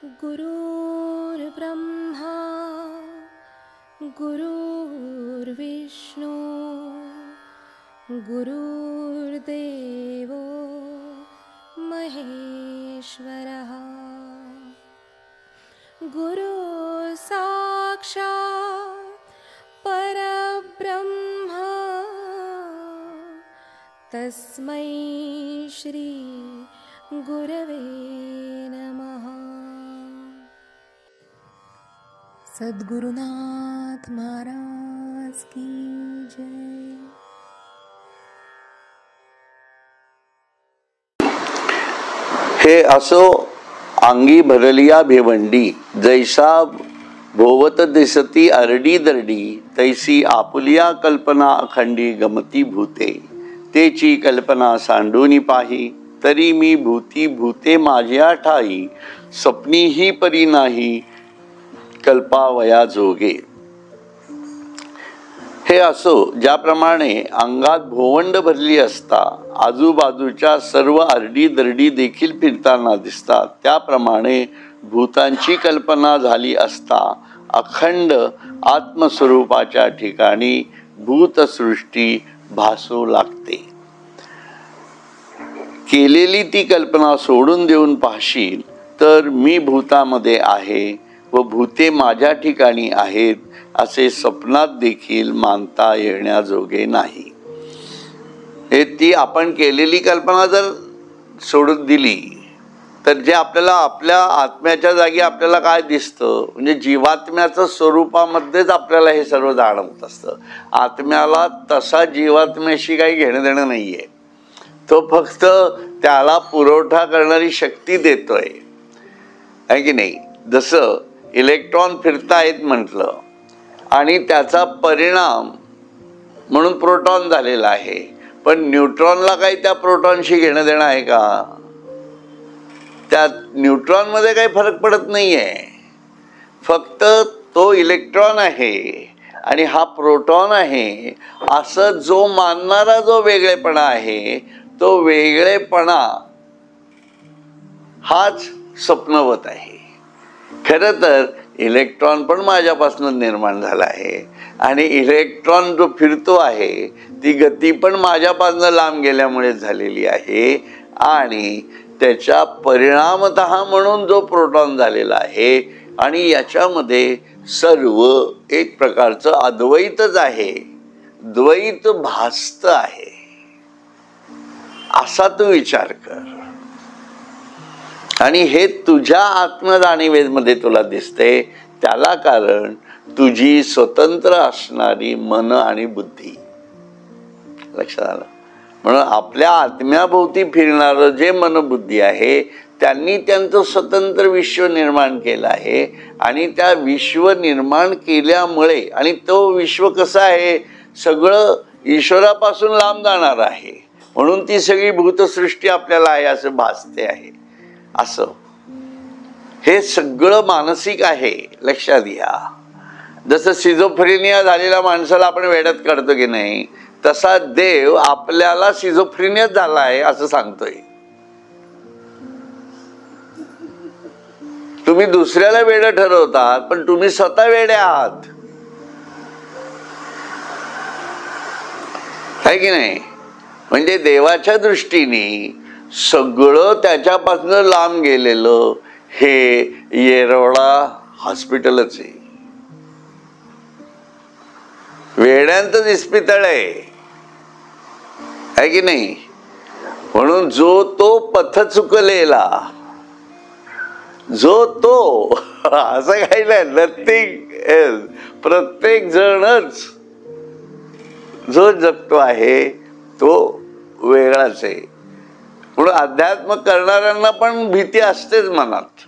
गुरुर्ब्रह्मा गुरुर्विष्णू गुरुर्देवो महेश्वरः गुरु साक्षात् परब्रह्म तस्मै श्री गुरवे नमः। सद्गुरुनाथ महाराज की जय। हे असो अंगी भरलिया भिवंडी, जैसा भोवत दिसती अरडी दरडी, तैसी आपुलिया कल्पना अखंडी गमती भूते, तेची कल्पना सांडूनी पाही, तरी मी भूती भूते माझ्या ठाई, स्वप्नी ही परी नाही कल्पावया जोगे। हे असो ज्याप्रमाणे अंगात भोवंड भरली असता आजूबाजूच्या सर्व आरडी दरडी देखील फिरताना दिसतात, त्याप्रमाणे भूतांची कल्पना झाली असता अखंड आत्मस्वरूपाच्या ठिकाणी भूतसृष्टी भासू लागते। केलेली ती कल्पना सोडून देऊन पाहशील तर मी भूतामध्ये आहे व भूते माझ्या ठिकाणी आहेत असे स्वप्नात देखील मानता येण्याजोगे नाही। हे ती आपण केलेली कल्पना जर सोडून दिली तर जे आपल्याला आपल्या आत्म्याच्या जागी आपल्याला काय दिसतं, म्हणजे जीवात्म्याचं स्वरूपामध्येच आपल्याला हे सर्व जाणवत असतं। आत्म्याला तसा जीवात्म्याशी काही घेणं देणं नाहीये, तो फक्त त्याला पुरवठा करणारी शक्ती देतोय, आहे की नाही। जसं इलेक्ट्रॉन फिरतायत म्हटलं आणि त्याचा परिणाम म्हणून प्रोटॉन झालेला आहे, पण न्यूट्रॉनला काही त्या प्रोटॉनशी घेणं देणं आहे का? त्या न्यूट्रॉनमध्ये काही फरक पडत नाहीये, फक्त तो इलेक्ट्रॉन आहे आणि हा प्रोटॉन आहे असं जो मानणारा जो वेगळेपणा आहे, तो वेगळेपणा हाच स्वप्नवत आहे। खरं तर इलेक्ट्रॉन पण माझ्यापासून निर्माण झाला आहे आणि इलेक्ट्रॉन जो फिरतो आहे ती गती पण माझ्यापासून लांब गेल्यामुळे झालेली आहे आणि त्याच्या परिणामतः म्हणून जो प्रोटॉन झालेला आहे आणि याच्यामध्ये सर्व एक प्रकारचं अद्वैतच आहे, द्वैत भास्त आहे असा तू विचार कर। आणि हे तुझ्या आत्मजाणीवेमध्ये तुला दिसते, त्याला कारण तुझी स्वतंत्र असणारी मन आणि बुद्धी। लक्षात आलं? म्हणून आपल्या आत्म्याभोवती फिरणारं जे मनबुद्धी आहे त्यांनी त्यांचं स्वतंत्र विश्व निर्माण केलं आहे आणि त्या विश्व निर्माण केल्यामुळे, आणि तो विश्व कसं आहे, सगळं ईश्वरापासून लांब जाणार आहे, म्हणून ती सगळी भूतसृष्टी आपल्याला आहे असं भासते आहे। असं हे सगळं मानसिक आहे, लक्षात घ्या। जसं सिझोफ्रेनिया झालेल्या माणसाला आपण वेड्यात काढतो की नाही, तसा देव आपल्याला सिझोफ्रेनिया झाला आहे असं सांगतोय। तुम्ही दुसऱ्याला वेडं ठरवतात पण तुम्ही स्वतः वेडे आहात, आहे की नाही। म्हणजे देवाच्या दृष्टीने सगळं त्याच्यापासून लांब गेलेलं हे येरवडा हॉस्पिटलच आहे, वेड्यांचं इस्पितळ आहे की नाही। म्हणून जो तो पथ चुकलेला, जो तो असं काही नाही, नथिंग एल्स, प्रत्येक जणच जो जगतो आहे तो वेगळाच आहे। म्हणून अध्यात्म करणाऱ्यांना पण भीती असतेच मनात,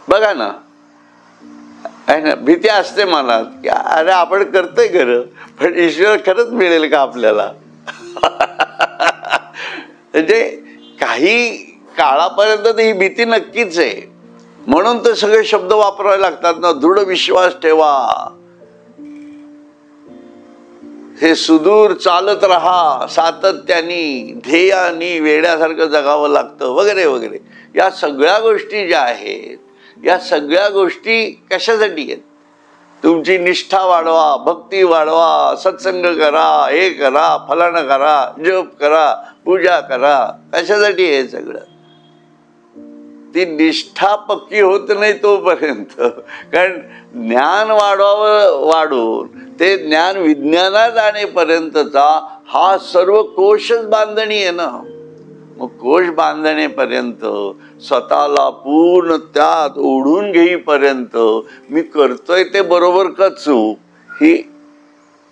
बघा ना, आहे ना, भीती असते मनात की अरे आपण करतोय खरं पण ईश्वर खरंच मिळेल का आपल्याला। म्हणजे काही काळापर्यंत ही भीती नक्कीच आहे, म्हणून तर सगळे शब्द वापरावे लागतात ना, दृढ विश्वास ठेवा, हे सुदूर चालत राहा, सातत्याने ध्येयाने वेड्यासारखं जगावं लागतं वगैरे वगैरे. या सगळ्या गोष्टी ज्या आहेत, या सगळ्या गोष्टी कशासाठी आहेत? तुमची निष्ठा वाढवा, भक्ती वाढवा, सत्संग करा, हे करा, फलानं करा, जप करा, पूजा करा. कशासाठी हे सगळं? ती निष्ठा पक्की होत नाही तोपर्यंत. कारण ज्ञान वाढून ते ज्ञान विज्ञानात आणेपर्यंतचा हा सर्व कोशच बांधणी आहे ना. मग कोश बांधणेपर्यंत स्वतःला पूर्ण त्यात ओढून घेईपर्यंत मी करतोय ते बरोबर का चूक, ही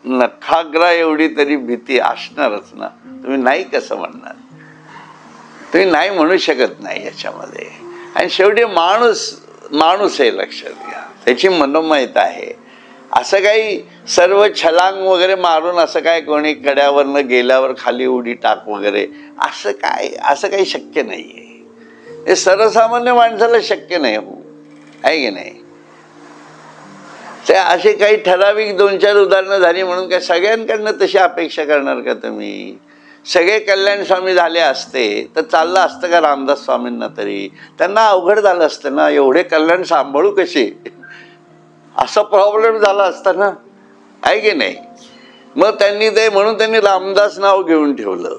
नखाग्रा एवढी तरी भीती असणारच ना. तुम्ही नाही कसं म्हणणार? तुम्ही नाही म्हणू शकत नाही याच्यामध्ये. आणि शेवटी माणूस आहे, लक्षात घ्या. त्याची मनोमयता आहे. असं काही सर्व छलांग वगैरे मारून असं काय कोणी कड्यावरनं गेल्यावर खाली उडी टाक वगैरे असं काही शक्य नाहीये. हे सर्वसामान्य माणसाला शक्य नाही हो, आहे की नाही? ते असे काही ठराविक 2-4 उदाहरणं झाली म्हणून काय सगळ्यांकडनं तशी अपेक्षा करणार का तुम्ही? सगळे कल्याण स्वामी झाले असते तर चाललं असतं का रामदास स्वामींना तरी? त्यांना अवघड झालं असतं ना, एवढे कल्याण सांभाळू कसे, असा प्रॉब्लेम झाला असता ना, आहे की नाही? मग म्हणून त्यांनी रामदास नाव घेऊन ठेवलं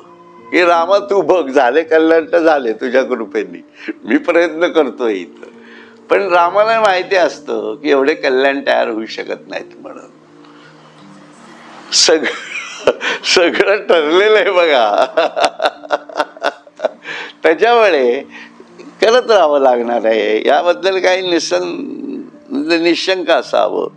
की रामा तू बघ, झाले कल्याण तर झाले तुझ्या कृपेने, मी प्रयत्न करतोय इथं. पण रामाला माहिती असतं की एवढे कल्याण तयार होऊ शकत नाहीत म्हणून. सगळं ठरलेलं आहे बघा. त्याच्यामुळे करत राहावं लागणार आहे. याबद्दल काही निशंक असावं.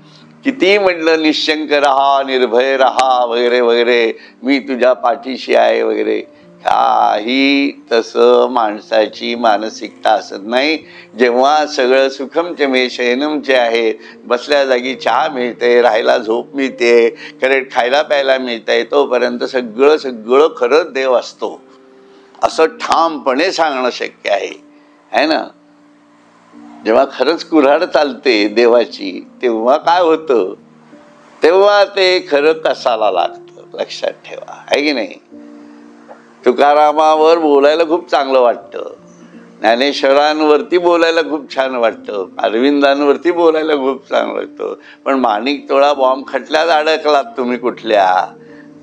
कितीही म्हटलं निशंक राहा, निर्भय राहा वगैरे वगैरे, मी तुझ्या पाठीशी आहे वगैरे, काही तसं माणसाची मानसिकता असत नाही. जेव्हा सगळं सुखमचे मे शयनमचे आहे, बसल्या जागी चहा मिळते, राहायला झोप मिळते, करेक्ट खायला प्यायला मिळतंय, तोपर्यंत सगळं खरंच देव असतो असं ठामपणे सांगणं शक्य आहे ना. जेव्हा खरंच कुऱ्हाड चालते देवाची, तेव्हा काय होतं, तेव्हा ते खरं कसाला लागतं. लक्षात ठेवा, आहे की नाही? तुकारामावर बोलायला खूप चांगलं वाटतं, ज्ञानेश्वरांवरती बोलायला खूप छान वाटतं, अरविंदांवरती बोलायला खूप चांगलं वाटतं. पण माणिक तोळा बॉम्ब खटल्यात अडकलात तुम्ही कुठल्या,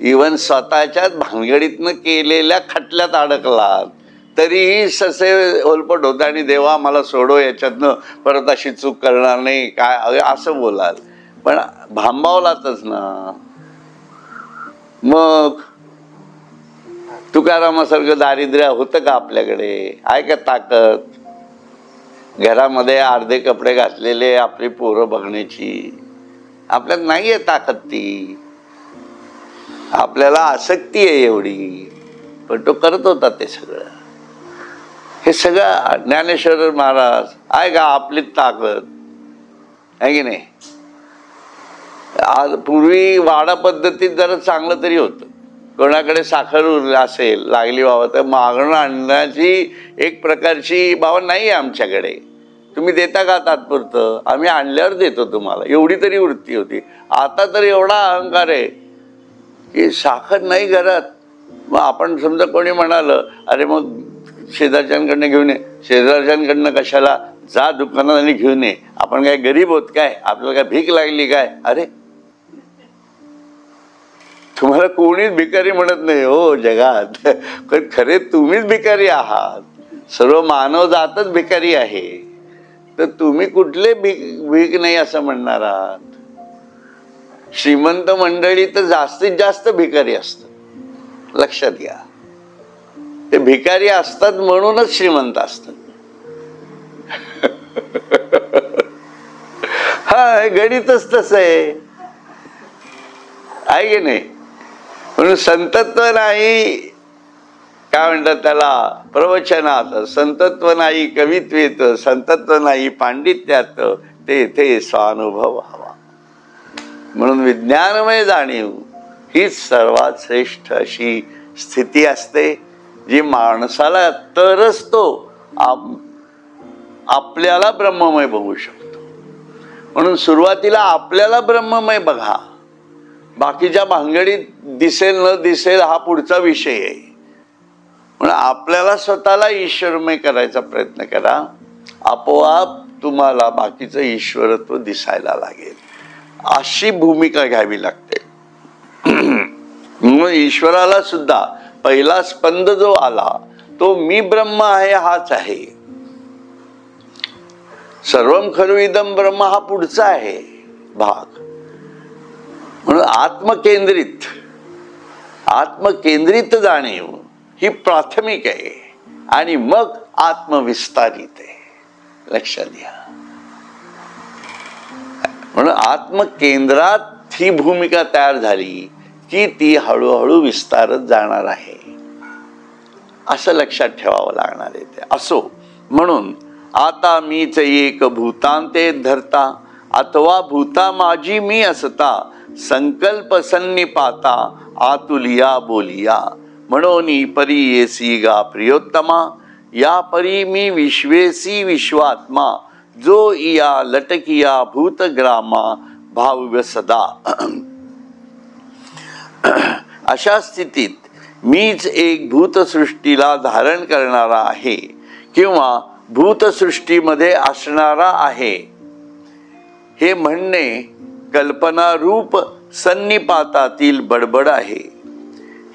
इवन स्वतःच्याच भानगडीतनं केलेल्या खटल्यात अडकलात तरीही ससे ओलपट होता आणि देवा मला सोडो, याच्यातनं परत अशी चूक करणार नाही काय असं बोलाल. पण भांबावलातच ना. मग तुकारामासारखं दारिद्र्य होतं का आपल्याकडे? आहे का ताकद? घरामध्ये अर्धे कपडे घातलेले आपली पोरं बघण्याची आपल्यात नाहीये ताकद. ती आपल्याला आसक्ती आहे एवढी. पण तो करत होता ते सगळं. हे सगळं ज्ञानेश्वर महाराज आहे का आपली ताकद, आहे की नाही? आज पूर्वी वाडा पद्धतीत जरा चांगलं तरी होतं. कोणाकडे साखर असेल लागली बाबा तर मागणं आणण्याची एक प्रकारची बाबा नाही आहे आमच्याकडे, तुम्ही देता का तात्पुरतं, आम्ही आणल्यावर देतो तुम्हाला, एवढी तरी वृत्ती होती. आता तर एवढा अहंकार आहे की साखर नाही घरात, मग आपण समजा कोणी म्हणालं अरे मग शेजारच्यांकडनं घेऊन ये, शेजारच्यांकडनं कशाला, जा दुकानात आणि घेऊन ये, आपण काय गरीब होत काय, आपल्याला काय भीक लागली काय? अरे तुम्हाला कोणीच भिकारी म्हणत नाही हो जगात. खरे तुम्हीच भिकारी आहात. सर्व मानव जातच भिकारी आहे. तर तुम्ही कुठले भीक नाही असं म्हणणार आहात? श्रीमंत मंडळी तर जास्तीत जास्त भिकारी असतात. लक्षात घ्या, ते भिकारी असतात म्हणूनच श्रीमंत असतात. हा गणितच तसं आहे की नाही? म्हणून संतत्व नाही, काय म्हणतात त्याला प्रवचनात, संतत्व नाही कवित्वेत, संतत्व नाही पांडित्यात, तेथे स्वानुभव व्हावा. म्हणून विज्ञानमय जाणीव हीच सर्वात श्रेष्ठ अशी स्थिती असते जी माणसाला तरच तो आपल्याला ब्रह्ममय बघू शकतो. म्हणून सुरुवातीला आपल्याला ब्रह्ममय बघा, बाकीच्या भानगडीत दिसेल न दिसेल हा पुढचा विषय आहे. म्हणून आपल्याला स्वतःला ईश्वरमय करायचा प्रयत्न करा, आपोआप तुम्हाला बाकीचं ईश्वरत्व दिसायला लागेल. अशी भूमिका घ्यावी लागते. मग ईश्वराला सुद्धा पहिला स्पंद जो आला तो मी ब्रह्म आहे हाच आहे. सर्वम खलु इदम ब्रह्म हा पुढचा आहे भाग. म्हणून आत्मकेंद्रित जाणीव ही प्राथमिक आहे आणि मग आत्मविस्तारित आहे. लक्षात घ्या. म्हणून आत्मकेंद्रात ही भूमिका तयार झाली की ती हळूहळू विस्तारत जाणार आहे, असं लक्षात ठेवावं लागणार आहे ते. असो, म्हणून आता मीच एक भूतांते धरता अथवा भूता माझी मी असता संकल्प सन्निपाता आतुलिया बोलिया म्हणून परी येसी गा प्रियोत्तमा या परी मी विश्वेसी विश्वात्मा जो इया लटकिया भूतग्रामा भाव्य सदा. अशा स्थितीत मीच एक भूतसृष्टीला धारण करणारा आहे किंवा भूतसृष्टीमध्ये असणारा आहे हे म्हणणे कल्पनारूप सन्निपातातील बडबड आहे.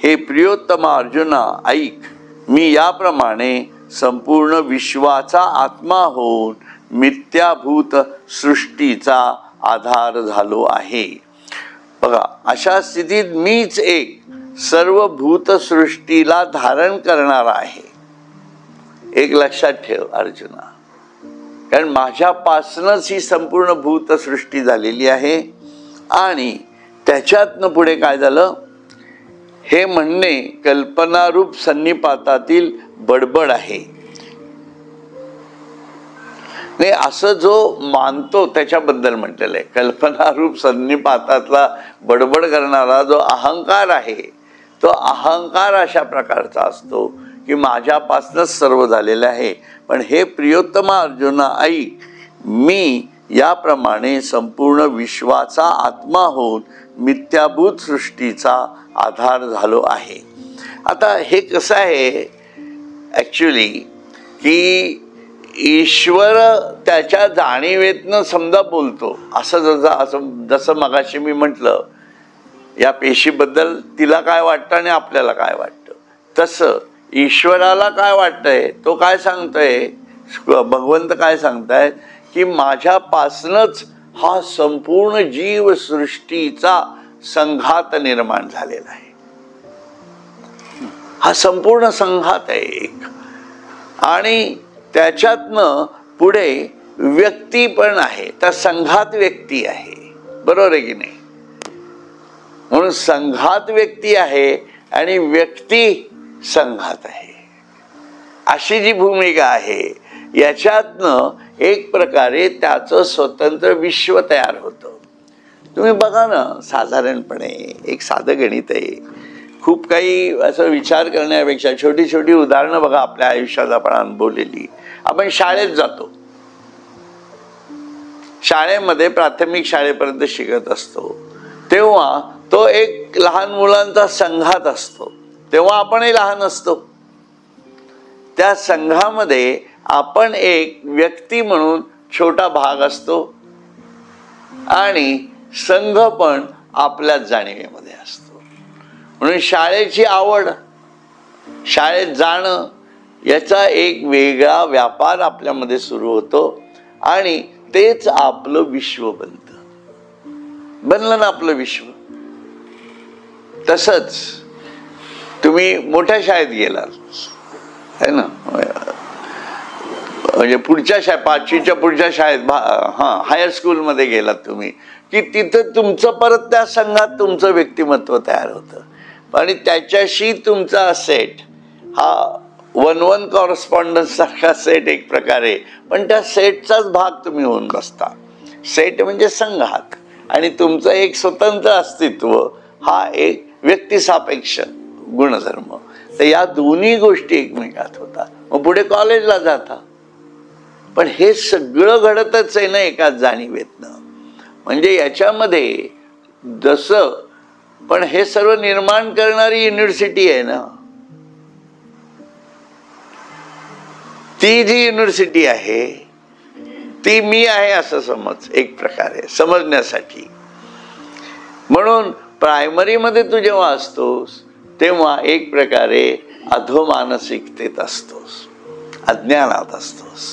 हे प्रियोत्तमा अर्जुना ऐक, मी याप्रमाणे संपूर्ण विश्वाचा आत्मा होऊन मिथ्याभूत सृष्टीचा आधार झालो आहे. बघा, अशा स्थितीत मीच एक सर्व भूतसृष्टीला धारण करणारा आहे. एक लक्षात ठेव अर्जुना, कारण माझ्यापासूनच ही संपूर्ण भूतसृष्टी झालेली आहे आणि त्याच्यातनं पुढे काय झालं हे म्हणणे कल्पनारूप सन्निपातातील बडबड आहे. नाही, असं जो मानतो त्याच्याबद्दल म्हटलेलं आहे. कल्पनारूप सन्निपातातला बडबड करणारा जो अहंकार आहे तो अहंकार अशा प्रकारचा असतो की माझ्यापासूनच सर्व झालेलं आहे. पण हे प्रियोत्तमा अर्जुना ऐक, मी याप्रमाणे संपूर्ण विश्वाचा आत्मा होऊन मिथ्याभूत सृष्टीचा आधार झालो आहे. आता हे कसं आहे ॲक्च्युली की ईश्वर त्याच्या जाणीवेतनं समजा बोलतो. जसं मगाशी मी म्हटलं या पेशीबद्दल तिला काय वाटतं आणि आपल्याला काय वाटतं, तसं ईश्वराला काय वाटतंय तो काय सांगतोय, भगवंत काय सांगतायत की माझ्यापासूनच हा संपूर्ण जीवसृष्टीचा संघात निर्माण झालेला आहे. हा संपूर्ण संघात आहे एक, आणि त्याच्यातनं पुढे व्यक्ती पण आहे. त्या संघात व्यक्ती आहे, बरोबर आहे की नाही. म्हणून संघात व्यक्ती आहे आणि व्यक्ती संघात आहे, अशी जी भूमिका आहे याच्यातनं एक प्रकारे त्याचं स्वतंत्र विश्व तयार होतं. तुम्ही बघा ना, साधारणपणे एक साधं गणित आहे. खूप काही असं विचार करण्यापेक्षा छोटी छोटी उदाहरणं बघा आपल्या आयुष्यात आपण अनुभवलेली. आपण शाळेत जातो, शाळेमध्ये प्राथमिक शाळेपर्यंत शिकत असतो, तेव्हा तो एक लहान मुलांचा संघात असतो. तेव्हा आपणही लहान असतो. त्या संघामध्ये आपण एक व्यक्ती म्हणून छोटा भाग असतो आणि संघ पण आपल्याच जाणीवेमध्ये असतो. म्हणून शाळेची आवड, शाळेत जाणं याचा एक वेगळा व्यापार आपल्यामध्ये सुरू होतो आणि तेच आपलं विश्व बनतं. बनलं ना आपलं विश्व. तसंच तुम्ही मोठ्या शाळेत गेलात है ना, म्हणजे पुढच्या शाळेत 5वीच्या पुढच्या शाळेत हायर स्कूलमध्ये गेलात तुम्ही की तिथं तुमचं परत त्या संघात तुमचं व्यक्तिमत्व तयार होतं आणि त्याच्याशी तुमचा सेट हा 1-1 कॉरेस्पॉन्डन्स सारखा सेट एक प्रकारे, पण त्या सेटचाच भाग तुम्ही होऊन बसता. सेट म्हणजे संघात आणि तुमचं एक स्वतंत्र अस्तित्व हा एक व्यक्तिसापेक्ष गुणधर्म. तर या दोन्ही गोष्टी एकमेकात होतात. मग पुढे कॉलेजला जाता, पण हे सगळं घडतच आहे ना एकाच जाणीवेतनं. म्हणजे याच्यामध्ये जसं पण हे सर्व निर्माण करणारी युनिव्हर्सिटी आहे ना. ती जी युनिव्हर्सिटी आहे ती मी आहे असं समज, एक प्रकारे समजण्यासाठी. म्हणून प्रायमरीमध्ये तू जेव्हा असतोस तेव्हा एक प्रकारे अधोमानसिकतेत असतोस, अज्ञानात असतोस.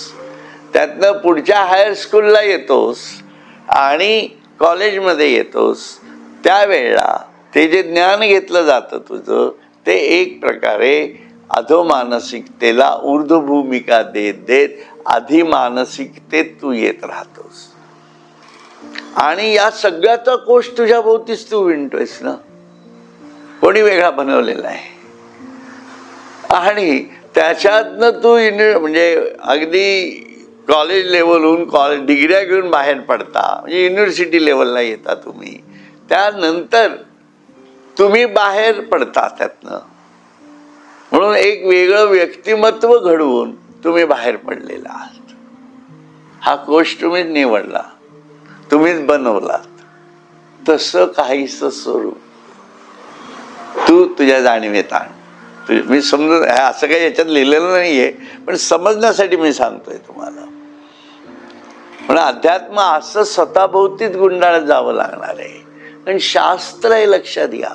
त्यातनं पुढच्या हायर स्कूलला येतोस आणि कॉलेजमध्ये येतोस, त्यावेळेला ते जे ज्ञान घेतलं जातं तुझं ते एक प्रकारे अधोमानसिकतेला ऊर्ध्वभूमिका देत देत अधिमानसिकतेत तू येत राहतोस. आणि या सगळ्याचा कोश तुझ्या भोवतीच तू विणतोयस ना. कोणी वेगळा बनवलेला आहे. आणि त्याच्यातनं तू म्हणजे अगदी कॉलेज लेवलहून डिग्र्या घेऊन बाहेर पडता, म्हणजे युनिव्हर्सिटी लेवलला येता तुम्ही. त्यानंतर तुम्ही बाहेर पडता त्यातनं, म्हणून एक वेगळं व्यक्तिमत्व घडवून तुम्ही बाहेर पडलेला आहात. हा कोश तुम्हीच निवडला, तुम्हीच बनवलात. तसं काहीसं स्वरूप तू तुझ्या जाणीवेत आण. मी समजून, असं काही याच्यात लिहिलेलं नाहीये, पण समजण्यासाठी मी सांगतोय तुम्हाला. पण अध्यात्म असं स्वतःभोवतीच गुंडाळत जावं लागणार आहे. पण शास्त्र हे लक्षात घ्या,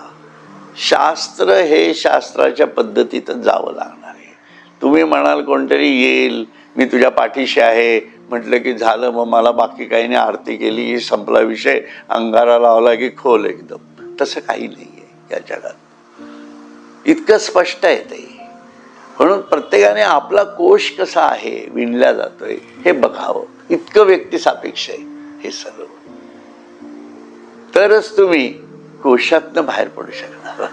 शास्त्र हे शास्त्राच्या पद्धतीतच जावं लागणार आहे. तुम्ही म्हणाल कोणतरी येईल, मी तुझ्या पाठीशी आहे म्हटलं की झालं, मग मला बाकी काही नाही, आरती केली, संपला विषय, अंगारा लावला की खोल एकदम. तसं काही नाही आहे या जगात. इतकं स्पष्ट आहे ते. म्हणून प्रत्येकाने आपला कोश कसा आहे, विणला जातोय हे बघावं. इतकं व्यक्तिसापेक्ष आहे हे सर्व. तरच तुम्ही कोशातनं बाहेर पडू शकणार.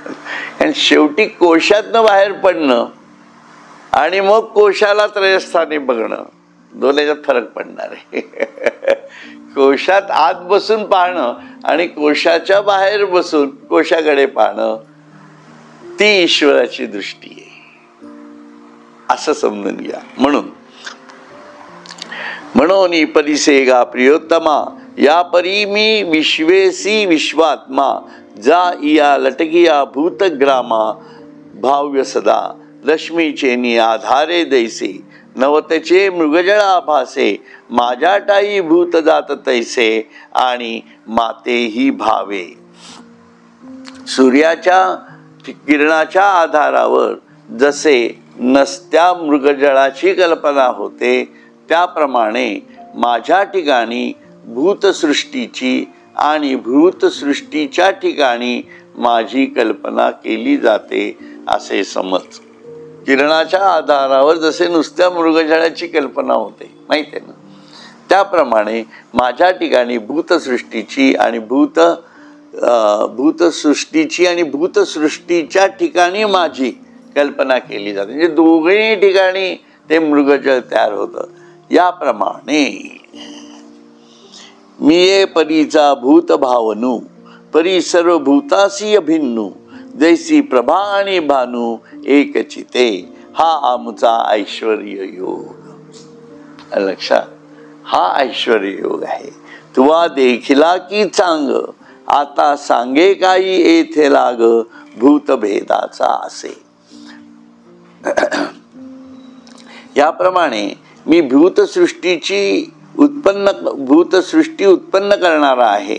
आणि शेवटी कोशातनं बाहेर पडणं आणि मग कोशाला त्रयस्थानी बघणं, दोन्हीच्यात फरक पडणार आहे. कोशात आत बसून पाहणं आणि कोशाच्या बाहेर बसून कोशाकडे पाहणं, ती ईश्वराची दृष्टी आहे असं समजून घ्या. म्हणून परिसेगा प्रियोत्तमा, या परी मी विश्वेसी विश्वात्मा, जा इया लटकिया भूतग्रामा, भाव्य सदा लक्ष्मीचे आधारे दैसे, नवतचे मृगजळा भासे, माझ्या टाई भूत जात तैसे, आणि मातेही भावे. सूर्याच्या किरणाच्या आधारावर जसे नसत्या मृगजळाची कल्पना होते, त्याप्रमाणे माझ्या ठिकाणी भूतसृष्टीची आणि भूतसृष्टीच्या ठिकाणी माझी कल्पना केली जाते असे समज. किरणाच्या आधारावर जसे नुसत्या मृगजळाची कल्पना होते माहिती आहे ना, त्याप्रमाणे माझ्या ठिकाणी भूतसृष्टीची आणि भूतसृष्टीच्या ठिकाणी माझी कल्पना केली जाते. म्हणजे दोघेही ठिकाणी ते मृगजळ तयार होतं. याप्रमाणे मी ये परीचा भूत भावनू, परी सर्व भूतासी अभिन्नू, जैसी प्रभा आणि भानू एकचिते, हा आमचा ऐश्वर्य योग. लक्षात, हा ऐश्वर्य योग आहे. तुवा देखिला की चांग, आता सांगे काही येथे लाग, भूतभेदाचा असे. याप्रमाणे मी भूतसृष्टी उत्पन्न करणारा आहे.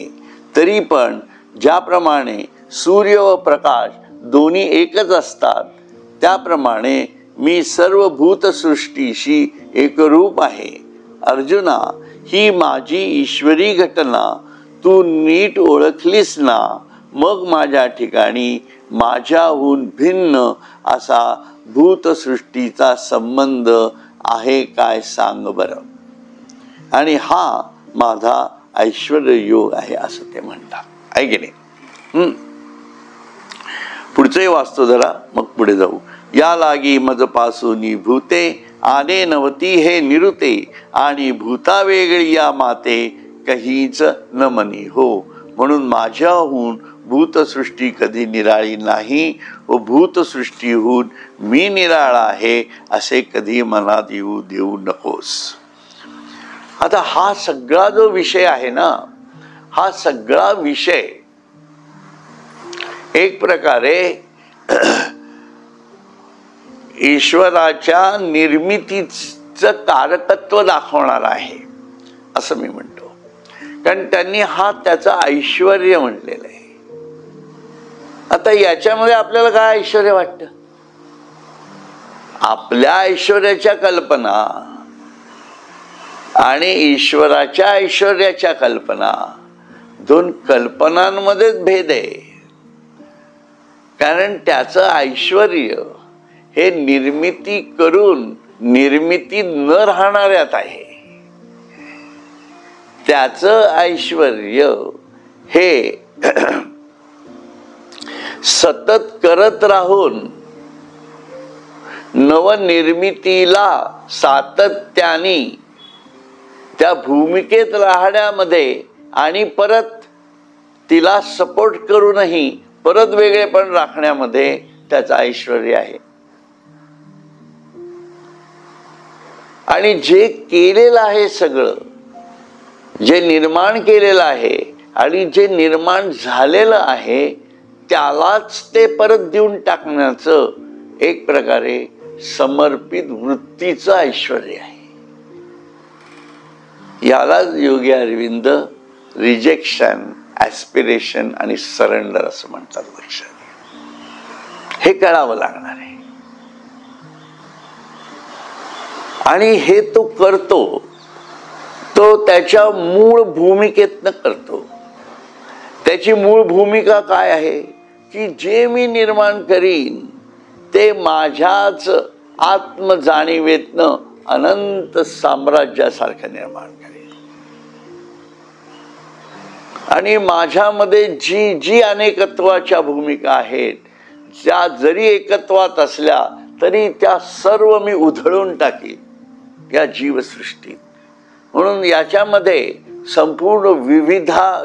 तरी पण ज्याप्रमाणे सूर्य व प्रकाश दोन्ही एकच असतात, त्याप्रमाणे मी सर्व भूतसृष्टीशी एकरूप आहे. अर्जुना, ही माझी ईश्वरी घटना तू नीट ओळखलीस ना, मग माझ्या ठिकाणी माझ्याहून भिन्न असा भूतसृष्टीचा संबंध आहे काय सांग बरं. आणि हा माझा ऐश्वर्य योग आहे असं ते म्हणतात. आहे की नाही? पुढचंही वाचतो जरा, मग पुढे जाऊ. या लागी मज पासूनी भूते, आने नवती हे निरुते, आणि भूता वेगळी या माते, कहीच न मनी हो. म्हणून माझ्याहून भूतसृष्टी कधी निराळी नाही व भूतसृष्टीहून मी निराळा आहे असे कधी मनात येऊ देऊ नकोस. आता हा सगळा जो विषय आहे ना, हा सगळा विषय एक प्रकारे ईश्वराच्या निर्मितीचं कारकत्व दाखवणार आहे असं मी म्हणतो. कारण त्यांनी हा त्याचं ऐश्वर्य म्हटलेलं आहे. आता याच्यामध्ये आपल्याला काय ऐश्वर्य वाटतं? आपल्या ऐश्वर्याच्या कल्पना आणि ईश्वराच्या ऐश्वर्याच्या कल्पना, दोन कल्पनांमध्येच भेद आहे. कारण त्याचं ऐश्वर्य हे निर्मिती करून निर्मिती न राहणाऱ्यात आहे. त्याचं ऐश्वर्य हे सतत करत राहून नवनिर्मितीला सातत्याने त्या भूमिकेत राहण्यामध्ये आणि परत तिला सपोर्ट करूनही परत वेगळेपण राखण्यामध्ये त्याचं ऐश्वर्य आहे. आणि जे केलेलं आहे सगळं, जे निर्माण केलेलं आहे आणि जे निर्माण झालेलं आहे त्यालाच ते परत देऊन टाकण्याचं एक प्रकारे समर्पित वृत्तीचं ऐश्वर्य आहे. यालाच योगी अरविंद रिजेक्शन, ॲस्पिरेशन आणि सरेंडर असं म्हणतात. लक्षात हे कळावं लागणार आहे. आणि हे तो करतो, तो त्याच्या मूळ भूमिकेतनं करतो. त्याची मूळ भूमिका काय आहे की जे मी निर्माण करीन ते माझ्याच आत्मजाणीवेतनं अनंत साम्राज्यासारखं निर्माण करेन. आणि माझ्यामध्ये जी जी अनेकत्वाच्या भूमिका आहेत, त्या जरी एकत्वात असल्या तरी त्या सर्व मी उधळून टाकीन या जीवसृष्टीत. म्हणून याच्यामध्ये संपूर्ण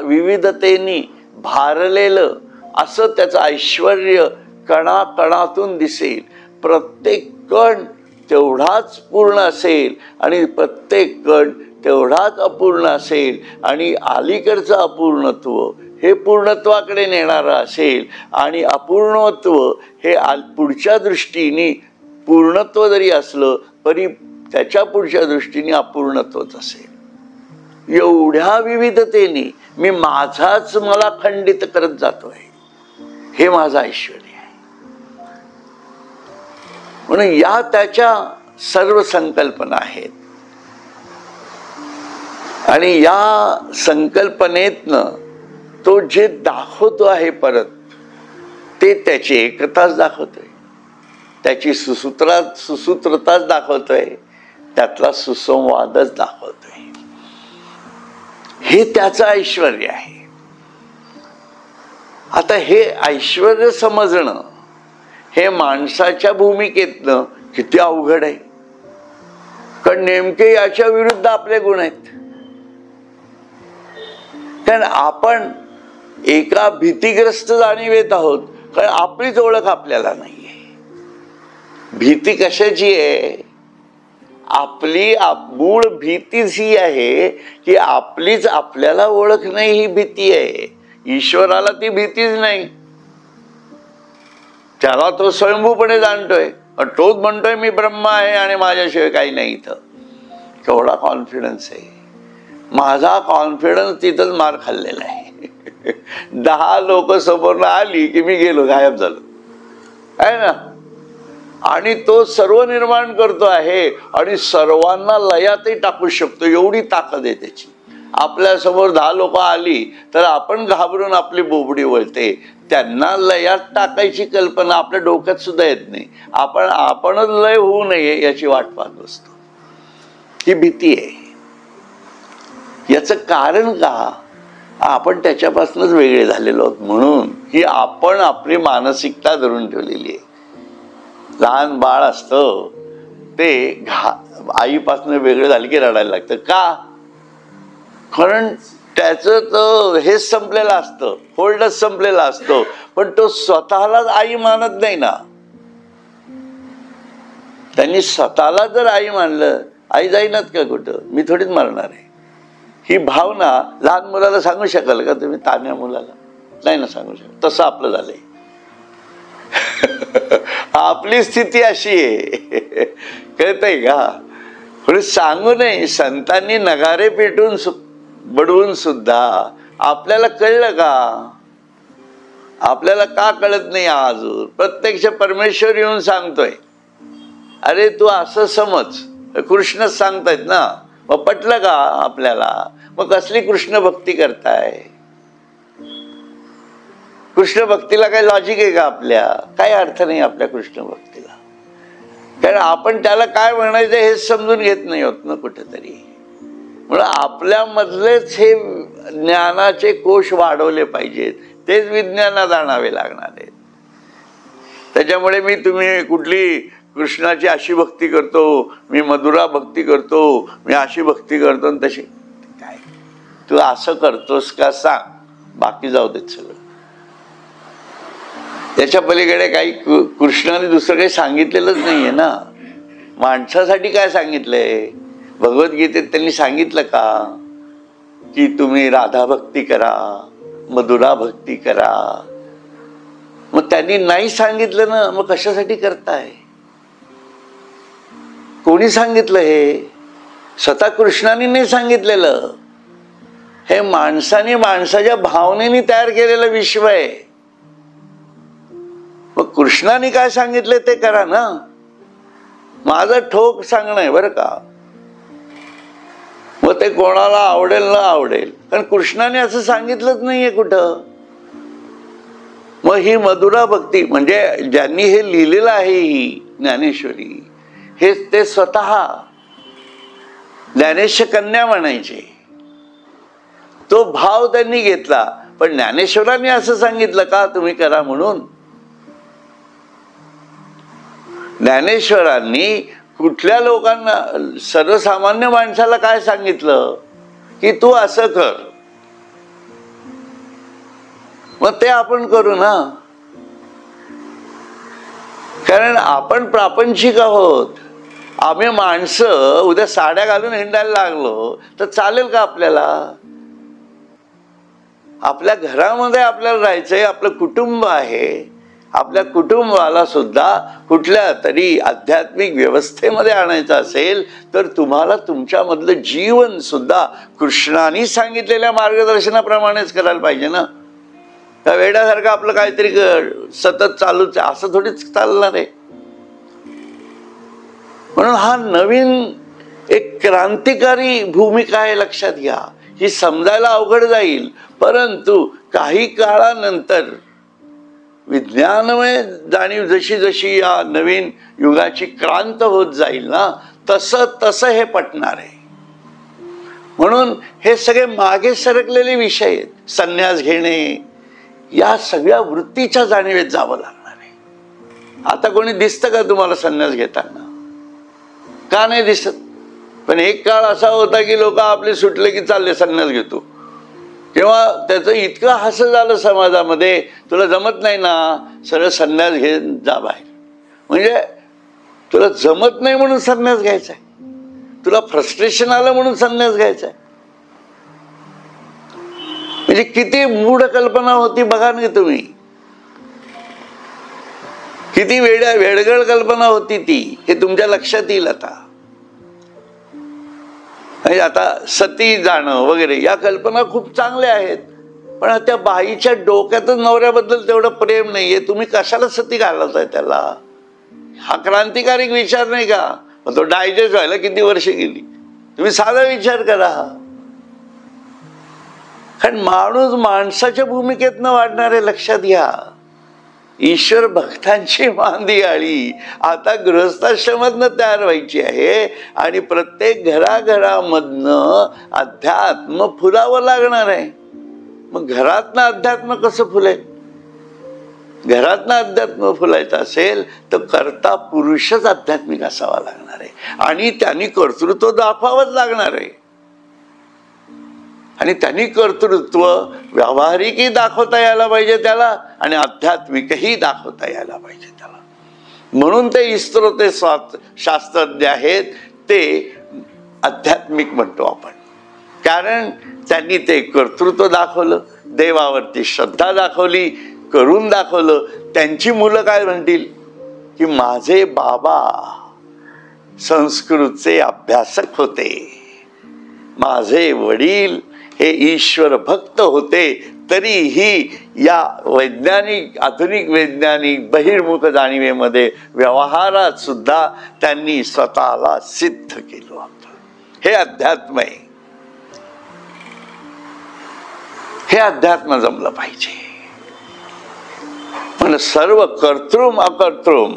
विविधतेने भारलेलं असं त्याचं ऐश्वर्य कणाकणातून दिसेल. प्रत्येक कण तेवढाच पूर्ण असेल आणि प्रत्येक कण तेवढाच अपूर्ण असेल. आणि अलीकडचं अपूर्णत्व हे पूर्णत्वाकडे नेणारं असेल आणि अपूर्णत्व हे पुढच्या दृष्टीने पूर्णत्व जरी असलं तरी त्याच्या पुढच्या दृष्टीने अपूर्णत्वच असेल. एवढ्या विविधतेने मी माझाच मला खंडित करत जातोय. हे माझं ऐश्वर्य आहे. म्हणून या त्याच्या सर्व संकल्पना आहेत. आणि या संकल्पनेतनं तो जे दाखवतो आहे परत ते त्याची एकताच दाखवतोय, त्याची सुसूत्रताच दाखवतोय, त्यातला सुसंवादच दाखवतोय. हे त्याचं ऐश्वर्य आहे. आता हे ऐश्वर्य समजणं हे माणसाच्या भूमिकेतनं किती अवघड आहे. कारण नेमके याच्या विरुद्ध आपले गुण आहेत. कारण आपण एका भीतीग्रस्त जाणीवेत आहोत, कारण आपलीच ओळख आपल्याला नाहीये. भीती कशाची आहे? आपली मूळ भीतीच ही आहे की आपलीच आपल्याला ओळख नाही, ही भीती आहे. ईश्वराला ती भीतीच नाही. त्याला तो स्वयंभूपणे जाणतोय, तोच म्हणतोय मी ब्रह्म आहे आणि माझ्याशिवाय काही नाही इथं. केवढा कॉन्फिडन्स आहे. माझा कॉन्फिडन्स तिथंच मार खाल्लेला आहे. 10 लोक समोरनं आली की मी गेलो, गायब झालो आहे ना. आणि तो सर्व निर्माण करतो आहे आणि सर्वांना लयातही टाकू शकतो, एवढी ताकद आहे त्याची. आपल्या समोर 10 लोक आली तर आपण घाबरून आपली बोबडी वळते. त्यांना लयात टाकायची कल्पना आपल्या डोक्यात सुद्धा येत नाही. आपणच लय होऊ नये याची वाट पाहत बसतो. ही भीती आहे. याचं कारण का? आपण त्याच्यापासूनच वेगळे झालेलो आहोत. म्हणून ही आपण आपली मानसिकता धरून ठेवलेली आहे. लहान बाळ असतं ते आईपासून वेगळं झालं की रडायला लागतं. का? कारण त्याचं तर हेच संपलेलं असतं, होल्डच संपलेला असतो. पण तो स्वतःलाच आई मानत नाही ना. त्यांनी स्वतःला जर आई मानलं, आई जाईनात का कुठं, मी थोडीच मारणार आहे. ही भावना लहान मुलाला सांगू शकाल का तुम्ही? तान्ह्या मुलाला नाही ना सांगू शकत. तसं आपलं झालंय. आपली स्थिती अशी आहे, कळतंय का? पण सांगू नये, संतांनी नगारे पेटून बडवून सुद्धा आपल्याला कळलं का? आपल्याला का कळत नाही अजून? प्रत्यक्ष परमेश्वर येऊन सांगतोय, अरे तू असं समज. कृष्णच सांगतायत ना, मग पटलं का आपल्याला? मग कसली कृष्ण भक्ती करताय? कृष्ण भक्तीला काही लॉजिक आहे का आपल्या? काही अर्थ नाही आपल्या कृष्ण भक्तीला, कारण आपण त्याला काय म्हणायचं हेच समजून घेत नाही होत ना कुठेतरी. म्हणून आपल्यामधलेच हे ज्ञानाचे कोश वाढवले पाहिजेत, तेच विज्ञानात आणावे लागणार आहेत. त्याच्यामुळे तुम्ही कुठली कृष्णाची अशी भक्ती करतो, मी मधुरा भक्ती करतो, मी अशी भक्ती करतो आणि तशी काय, तू असं करतोस का सांग, बाकी जाऊ देत सगळं. त्याच्या पलीकडे काही कृष्णाने दुसरं काही सांगितलेलंच नाहीये ना. माणसासाठी काय सांगितलंय? भगवद्गीतेत त्यांनी सांगितलं का की तुम्ही राधा भक्ती करा, मधुरा भक्ती करा? मग त्यांनी नाही सांगितलं ना, मग कशासाठी करताय? कोणी सांगितलं हे? स्वतः कृष्णाने नाही सांगितलेलं, हे माणसाने माणसाच्या भावनेने तयार केलेलं विश्व आहे. मग कृष्णाने काय सांगितले ते करा ना. माझं ठोक सांगणं आहे बरं का, मग ते कोणाला आवडेल ना आवडेल, कारण कृष्णाने असं सांगितलंच नाहीये कुठं. मग ही मधुरा भक्ती म्हणजे ज्यांनी हे लिहिलेलं आहे, ही ज्ञानेश्वरी, हे ते स्वतः ज्ञानेश कन्या म्हणायचे. तो भाव त्यांनी घेतला, पण ज्ञानेश्वरांनी असं सांगितलं का तुम्ही करा म्हणून? ज्ञानेश्वरांनी कुठल्या लोकांना, सर्वसामान्य माणसाला काय सांगितलं की तू असं कर, मग ते आपण करू ना. कारण आपण प्रापंचिक आहोत. आम्ही माणसं उद्या साड्या घालून हिंडायला लागलो तर चालेल का आपल्याला? आपल्या घरामध्ये आपल्याला राहायचंय, आपलं कुटुंब आहे. आपल्या कुटुंबाला सुद्धा कुठल्या तरी आध्यात्मिक व्यवस्थेमध्ये आणायचं असेल तर तुम्हाला तुमच्यामधलं जीवन सुद्धा कृष्णाने सांगितलेल्या मार्गदर्शनाप्रमाणेच करायला पाहिजे ना. त्या वेड्यासारखं आपलं काहीतरी सतत चालूच आहे असं थोडीच चालणार आहे. म्हणून हा नवीन एक क्रांतिकारी भूमिका आहे, लक्षात घ्या. ही समजायला अवघड जाईल, परंतु काही काळानंतर विज्ञानमय जाणीव जशी जशी या नवीन युगाची क्रांत होत जाईल ना, तसं तसं हे पटणार आहे. म्हणून हे सगळे मागे सरकलेले विषय आहेत. संन्यास घेणे, या सगळ्या वृत्तीच्या जाणीवेत जावं लागणार आहे. आता कोणी दिसतं का तुम्हाला संन्यास घेताना? का नाही दिसत? पण एक काळ असा होता की लोक आपले सुटले की चालले संन्यास घेतो. तेव्हा त्याचं इतकं हास्य झालं समाजामध्ये, तुला जमत नाही ना, सरळ संन्यास घे, जा बाहेर. म्हणजे तुला जमत नाही म्हणून संन्यास घ्यायचा आहे, तुला फ्रस्ट्रेशन आलं म्हणून संन्यास घ्यायचा आहे. म्हणजे किती मूढ कल्पना होती बघा ना तुम्ही, किती वेडगळ कल्पना होती ती, हे तुमच्या लक्षात येईल आता. आता सती जाणं वगैरे या कल्पना खूप चांगल्या आहेत, पण त्या बाईच्या डोक्यातच नवऱ्याबद्दल तेवढं प्रेम नाहीये. तुम्ही कशाला सती घालताय त्याला? हा क्रांतिकारी विचार नाही का? तो डायजेस्ट व्हायला किती वर्ष गेली? तुम्ही साधा विचार करा. कारण माणूस माणसाच्या भूमिकेतनं वाढणारे, लक्षात घ्या. ईश्वर भक्तांची मांदियाळी आता गृहस्थाश्रमातनं तयार व्हायची आहे आणि प्रत्येक घराघरामधनं अध्यात्म फुलावं लागणार आहे. मग घरातनं अध्यात्म कसं फुलेल? घरातनं अध्यात्म फुलायचं असेल तर कर्ता पुरुषच आध्यात्मिक असावा लागणार आहे आणि त्यांनी कर्तृत्व दाखवावंच लागणार आहे. आणि त्यांनी कर्तृत्व व्यावहारिकही दाखवता यायला पाहिजे त्याला आणि आध्यात्मिकही दाखवता यायला पाहिजे त्याला. म्हणून ते इस्रोते शास्त्रज्ञ आहेत, ते आध्यात्मिक म्हणतो आपण. कारण त्यांनी ते कर्तृत्व दाखवलं, देवावरती श्रद्धा दाखवली, करून दाखवलं, त्यांची मुलं काय म्हणतील की माझे बाबा संस्कृतचे अभ्यासक होते, माझे वडील हे ईश्वर भक्त होते, तरीही या वैज्ञानिक, आधुनिक वैज्ञानिक बहिर्मुख जाणीवेमध्ये व्यवहारात सुद्धा त्यांनी स्वतःला सिद्ध केलं होतं. हे अध्यात्म आहे. हे अध्यात्म जमलं पाहिजे. पण सर्व कर्तृम अकर्तृम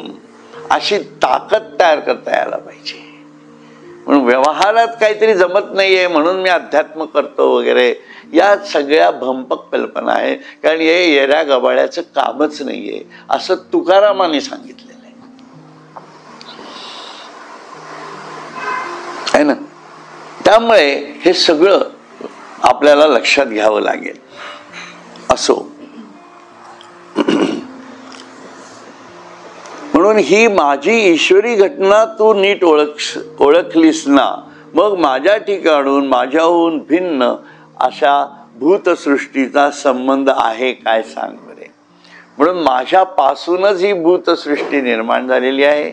अशी ताकद तयार करता यायला पाहिजे. म्हणून व्यवहारात काहीतरी जमत नाहीये म्हणून मी अध्यात्म करतो वगैरे, या सगळ्या भंपक कल्पना आहे. कारण हे येऱ्या गबाळ्याचं कामच नाहीये असं तुकारामाने सांगितलेलं आहे ना. त्यामुळे हे सगळं आपल्याला लक्षात घ्यावं लागेल. असो, म्हणून ही माझी ईश्वरी घटना तू नीट ओळखलीस ना, मग माझ्या ठिकाणून माझ्याहून भिन्न अशा भूतसृष्टीचा संबंध आहे काय सांग बरे. म्हणून माझ्यापासूनच ही भूतसृष्टी निर्माण झालेली आहे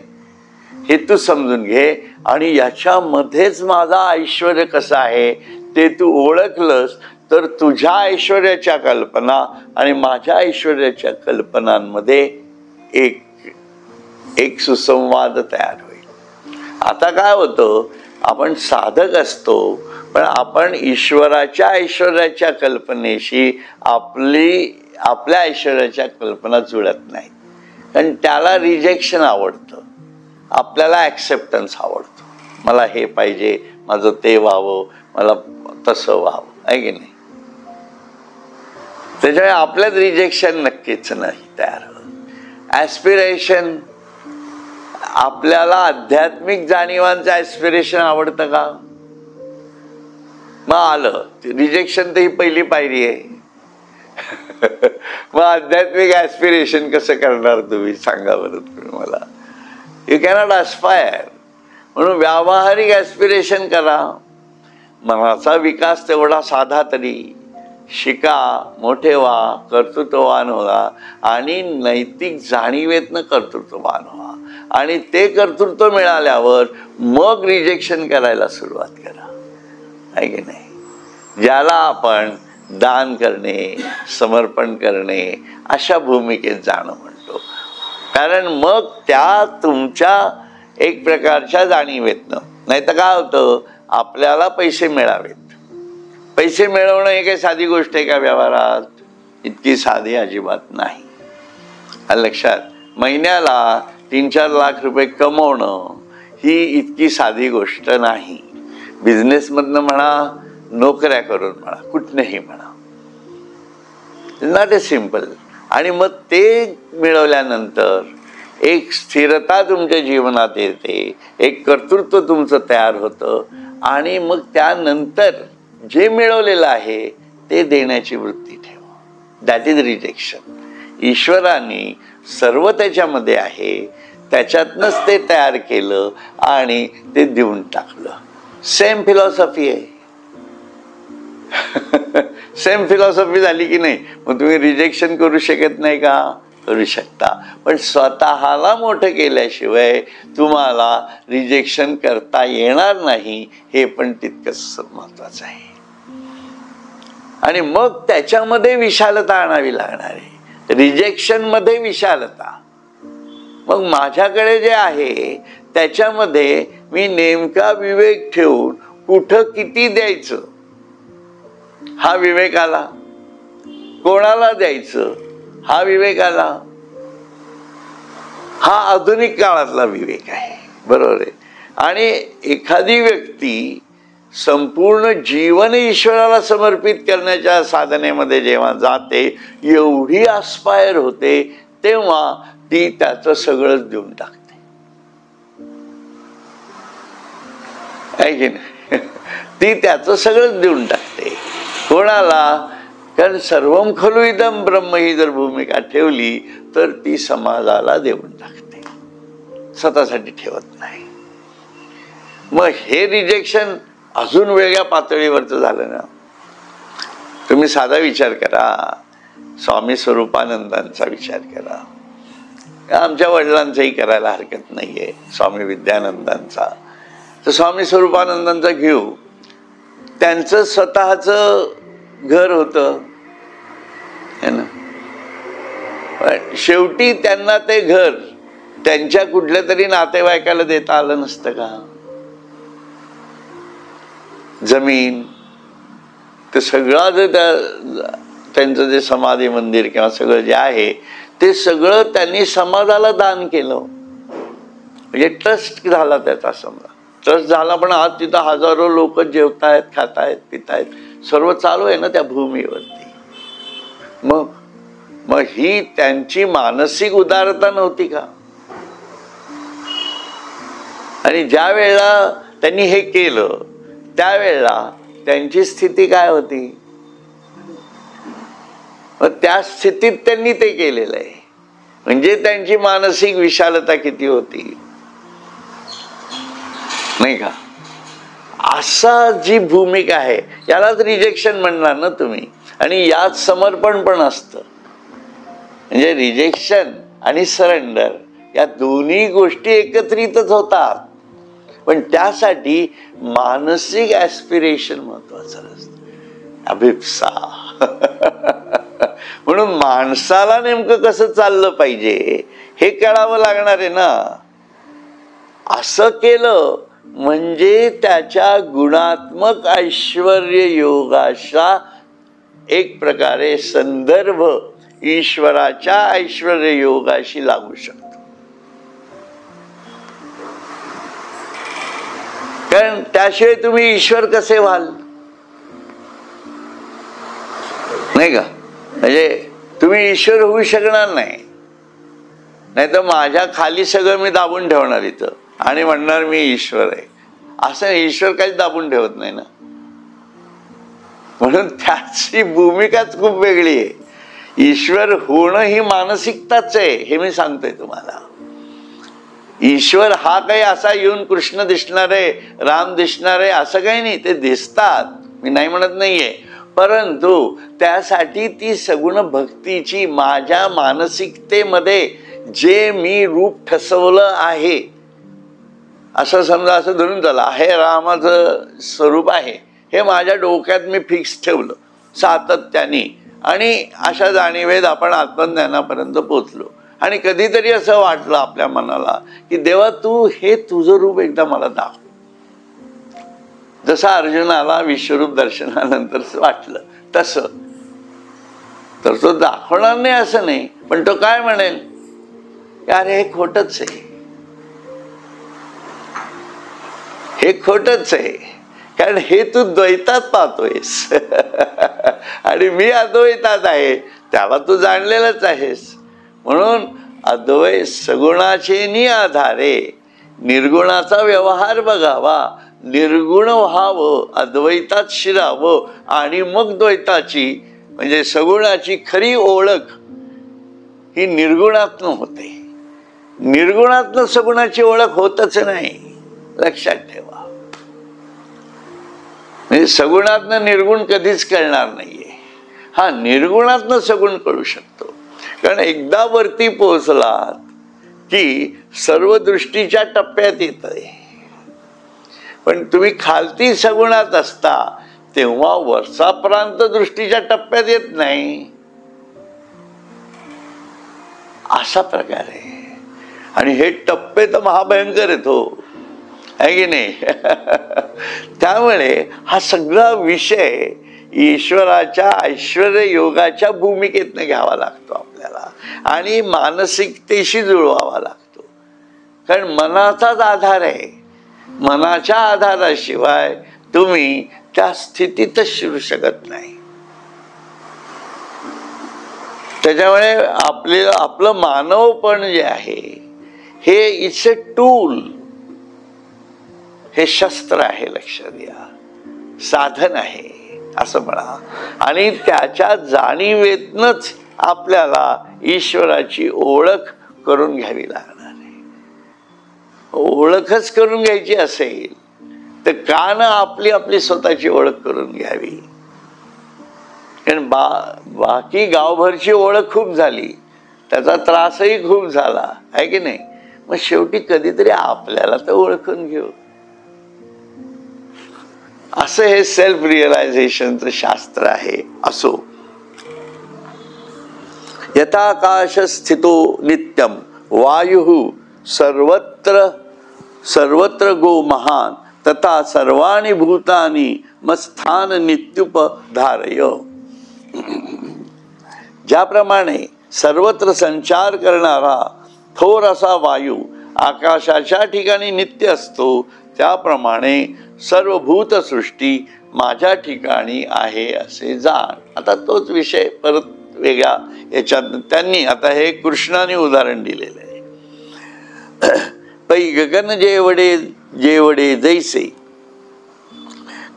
हे तू समजून घे, आणि याच्यामध्येच माझा ऐश्वर्य कसं आहे ते तू ओळखलंस तर तुझ्या ऐश्वर्याच्या कल्पना आणि माझ्या ऐश्वर्याच्या कल्पनांमध्ये एक सुसंवाद तयार होईल. आता काय होतं, आपण साधक असतो पण आपण ईश्वराच्या ऐश्वर्याच्या कल्पनेशी आपल्या ऐश्वर्याच्या कल्पना जुळत नाही. कारण त्याला रिजेक्शन आवडतं, आपल्याला ॲक्सेप्टन्स आवडतो. मला हे पाहिजे, माझं ते व्हावं, मला तसं व्हावं, आहे की नाही. त्याच्यामुळे आपल्यात रिजेक्शन नक्कीच नाही तयार होत. ॲस्पिरेशन, आपल्याला आध्यात्मिक जाणीवांचं ॲस्पिरेशन आवडतं का? मग आलं रिजेक्शन, तर ही पहिली पायरी आहे. मग आध्यात्मिक ॲस्पिरेशन कसं करणार तुम्ही, सांगा बरं तुम्ही मला. You cannot aspire. म्हणून व्यावहारिक ॲस्पिरेशन करा. मनाचा विकास तेवढा साधा तरी, शिका, मोठे व्हा, कर्तृत्ववान व्हा, आणि नैतिक जाणीवेतनं कर्तृत्ववान व्हा. आणि ते कर्तृत्व मिळाल्यावर मग रिजेक्शन करायला सुरुवात करा, आहे की नाही. ज्याला आपण दान करणे, समर्पण करणे अशा भूमिकेत जाणं म्हणतो. कारण मग त्या तुमच्या एक प्रकारच्या जाणीवेतनं, नाही तर काय होतं, आपल्याला पैसे मिळावेत. पैसे मिळवणं हे काही साधी गोष्ट आहे का व्यवहारात? इतकी साधी अजिबात नाही. लक्षात, महिन्याला 3-4 लाख रुपये कमवणं ही इतकी साधी गोष्ट नाही. बिझनेसमधनं म्हणा, नोकऱ्या करून म्हणा, कुठनंही म्हणा, नॉट ए सिम्पल. आणि मग ते मिळवल्यानंतर एक स्थिरता तुमच्या जीवनात येते, एक कर्तृत्व तुमचं तयार होतं, आणि मग त्यानंतर जे मिळवलेलं आहे ते देण्याची वृत्ती ठेवा. That is rejection. ईश्वराने सर्व त्याच्यामध्ये आहे, त्याच्यातनंच ते तयार केलं आणि ते देऊन टाकलं. सेम फिलॉसॉफी आहे. सेम फिलॉसॉफी झाली की नाही. मग तुम्ही रिजेक्शन करू शकत नाही का? करू शकता. पण स्वतःला मोठं केल्याशिवाय तुम्हाला रिजेक्शन करता येणार नाही, हे पण तितकंच महत्वाचं आहे. आणि मग त्याच्यामध्ये विशालता आणावी लागणार आहे, रिजेक्शन मध्ये विशालता. मग माझ्याकडे जे आहे त्याच्यामध्ये मी नेमका विवेक ठेवून कुठं किती द्यायचं हा विवेक आला, कोणाला द्यायचं हा विवेक आला. हा आधुनिक काळातला विवेक आहे, बरोबर आहे. आणि एखादी व्यक्ती संपूर्ण जीवन ईश्वराला समर्पित करण्याच्या साधनेमध्ये जेव्हा जाते, एवढी आस्पायर होते, तेव्हा ती त्याचं सगळंच देऊन टाकते, आहे की नाही. ती त्याचं सगळंच देऊन टाकते. कोणाला? कारण सर्वम खलु इदम ब्रह्म ही जर भूमिका ठेवली तर ती समाजाला देऊन टाकते, स्वतःसाठी ठेवत नाही. मग हे रिजेक्शन अजून वेगळ्या पातळीवरचं झालं ना. तुम्ही साधा विचार करा, स्वामी स्वरूपानंदांचा विचार करा, आमच्या वडिलांचाही करायला हरकत नाहीये, स्वामी विद्यानंदांचा. तर स्वामी स्वरूपानंदांचा घेऊ. त्यांचं स्वतःचं घर होतं है ना, पण शेवटी त्यांना ते घर त्यांच्या कुठल्या तरी नातेवाईकाला देता आलं नसतं का? जमीन ते सगळं जे त्यांचं जे समाधी मंदिर किंवा सगळं जे आहे ते सगळं त्यांनी समाजाला दान केलं. म्हणजे ट्रस्ट झाला त्याचा, समजा ट्रस्ट झाला. पण आज तिथं हजारो लोक जेवतायत, खातायत, पितायत, सर्व चालू आहे ना त्या भूमीवरती. मग ही त्यांची मानसिक उदारता नव्हती का? आणि ज्या वेळेला त्यांनी हे केलं त्यावेळेला त्यांची स्थिती काय होती? मग त्या स्थितीत त्यांनी ते केलेलं आहे. म्हणजे त्यांची मानसिक विशालता किती होती, नाही का? असा जी भूमिका आहे यालाच रिजेक्शन म्हणणार ना तुम्ही. आणि यात समर्पण पण असतं. म्हणजे रिजेक्शन आणि सरेंडर या दोन्ही गोष्टी एकत्रितच होतात. पण त्यासाठी मानसिक ॲस्पिरेशन महत्वाचं असतं, अभिप्सा. म्हणून माणसाला नेमकं कसं चाललं पाहिजे हे कळावं लागणार आहे ना. असं केलं म्हणजे त्याच्या गुणात्मक ऐश्वर्य योगाचा एक प्रकारे संदर्भ ईश्वराच्या ऐश्वर्य योगाशी लागू शकतो. कारण त्याशिवाय तुम्ही ईश्वर कसे व्हाल, नाही का? म्हणजे तुम्ही ईश्वर होऊ शकणार नाही. नाही तर माझ्या खाली सगळं मी दाबून ठेवणार इथं आणि म्हणणार मी ईश्वर आहे. असं ईश्वर काहीच दाबून ठेवत नाही ना. म्हणून त्याची भूमिकाच खूप वेगळी आहे. ईश्वर होणं ही मानसिकताच आहे, हे मी सांगतोय तुम्हाला. ईश्वर हा काही असा येऊन कृष्ण दिसणार आहे, राम दिसणार आहे असं काही नाही. ते दिसतात, मी नाही म्हणत नाहीये. परंतु त्यासाठी ती सगुण भक्तीची माझ्या मानसिकतेमध्ये जे मी रूप ठसवलं आहे, असं समजा, असं धरून झालं हे रामाचं स्वरूप आहे, हे माझ्या डोक्यात मी फिक्स ठेवलं सातत्याने. आणि अशा जाणीवेत आपण आत्मज्ञानापर्यंत पोचलो. आणि कधीतरी असं वाटलं आपल्या मनाला की देवा तू हे तुझं रूप एकदा मला दाखव. जसं अर्जुनाला विश्वरूप दर्शनानंतर वाटलं तसं. तर तो दाखवणार नाही असं नाही, पण तो काय म्हणेल, अरे हे खोटच आहे, हे खोटच आहे. कारण हे तू द्वैतात पाहतोयस आणि मी अद्वैतात आहे, त्याला तू जाणलेलंच आहेस. म्हणून अद्वैत सगुणाचे नि आधारे निर्गुणाचा व्यवहार बघावा, निर्गुण व्हावं, अद्वैतात शिरावं आणि मग द्वैताची म्हणजे सगुणाची खरी ओळख ही निर्गुणातनं होते. निर्गुणातनं सगुणाची ओळख होतच नाही, लक्षात ठेवा. म्हणजे सगुणातनं निर्गुण कधीच कळणार नाहीये. हा, निर्गुणातनं सगुण कळू शकतो. कारण एकदा वरती पोहोचलात की सर्व दृष्टीच्या टप्प्यात येतंय. पण तुम्ही खालती सगुणात असता तेव्हा वरचा प्रांत दृष्टीच्या टप्प्यात येत नाही, असा प्रकार आहे. आणि हे टप्पे तर महाभयंकर आहेत हो, आहे की नाही? त्यामुळे हा सगळा विषय ईश्वराच्या ऐश्वर्य योगाच्या भूमिकेतनं घ्यावा लागतो आपल्याला आणि मानसिकतेशी जुळवावा लागतो. कारण मनाचाच आधार आहे. मनाच्या आधाराशिवाय तुम्ही त्या स्थितीतच शिरू शकत नाही. त्याच्यामुळे आपलं मानवपण जे आहे हे इट्स अ टूल, हे शस्त्र आहे, लक्षात घ्या, साधन आहे असं म्हणा. आणि त्याच्या जाणीवेतनच आपल्याला ईश्वराची ओळख करून घ्यावी लागणार आहे. ओळखच करून घ्यायची असेल तर का न आपली स्वतःची ओळख करून घ्यावी. कारण बाकी गावभरची ओळख खूप झाली, त्याचा त्रासही खूप झाला आहे की नाही. मग शेवटी कधीतरी आपल्याला तर ओळखून घेऊ. असं हे सेल्फ रिअलायझेशनचं शास्त्र आहे. असो, यथाकाश स्थितो नित्यम वायु सर्वत्र सर्वत्र गो महान तथा सर्वाणि भूतानि मस्थान नित्युपधारय. ज्याप्रमाणे सर्वत्र संचार करणारा थोर असा वायू आकाशाच्या ठिकाणी नित्य असतो, त्याप्रमाणे सर्व भूतसृष्टी माझ्या ठिकाणी आहे असे जाण. आता तोच विषय परत वेगळा याच्यात त्यांनी आता हे कृष्णाने उदाहरण दिलेलं आहे. पै गगन जेवढे जैसे.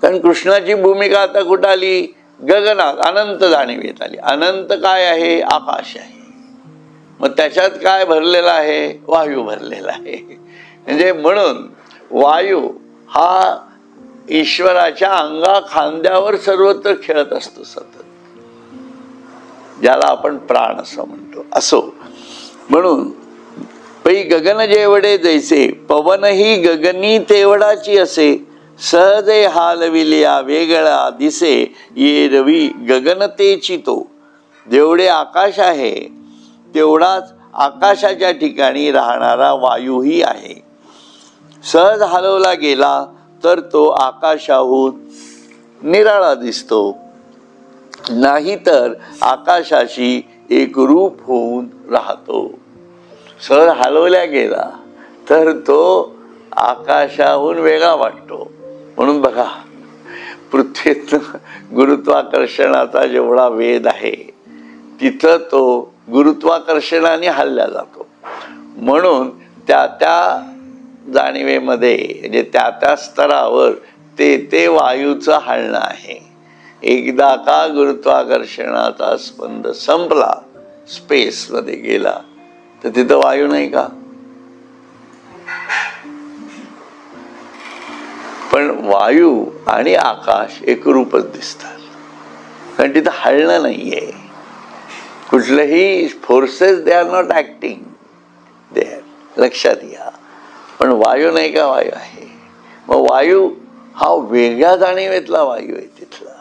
कारण कृष्णाची भूमिका आता कुठं आली? गगनात, अनंत जाणीवेत आली. अनंत काय आहे? आकाश आहे. मग त्याच्यात काय भरलेला आहे? वायू भरलेला आहे. म्हणजे म्हणून वायू हा ईश्वराच्या अंगा खांद्यावर सर्वत्र खेळत असतो सतत, ज्याला आपण प्राण असं म्हणतो. असो, म्हणून पै गगन जेवढे जैसे पवनही गगनी तेवढाची असे सहजे हालविल्या वेगळा दिसे ये रवी गगनतेची तो. जेवढे आकाश आहे तेवढाच आकाशाच्या ठिकाणी राहणारा वायूही आहे. सहज हलवला गेला तर तो आकाशाहून निराळा दिसतो, नाही तर आकाशाशी एकरूप होऊन राहतो. सहज हलवल्या गेला तर तो आकाशाहून वेगळा वाटतो. म्हणून बघा, पृथ्वीतनं गुरुत्वाकर्षणाचा जेवढा वेध आहे तिथं तो गुरुत्वाकर्षणाने हलला जातो. म्हणून त्या त्या जाणीवेमध्ये म्हणजे त्या त्या स्तरावर ते वायूचं हलणं आहे. एकदा का गुरुत्वाकर्षणाचा स्पंद संपला, स्पेसमध्ये गेला, तर तिथं वायू नाही का? पण वायू आणि आकाश एकरूपच दिसतात, कारण तिथं हलणं नाहीये. कुठलंही forces they are not acting there, लक्षात घ्या. पण वायू नाही का? वायू आहे. मग वायू हा वेगळ्या जाणीवेतला वायू आहे. तिथला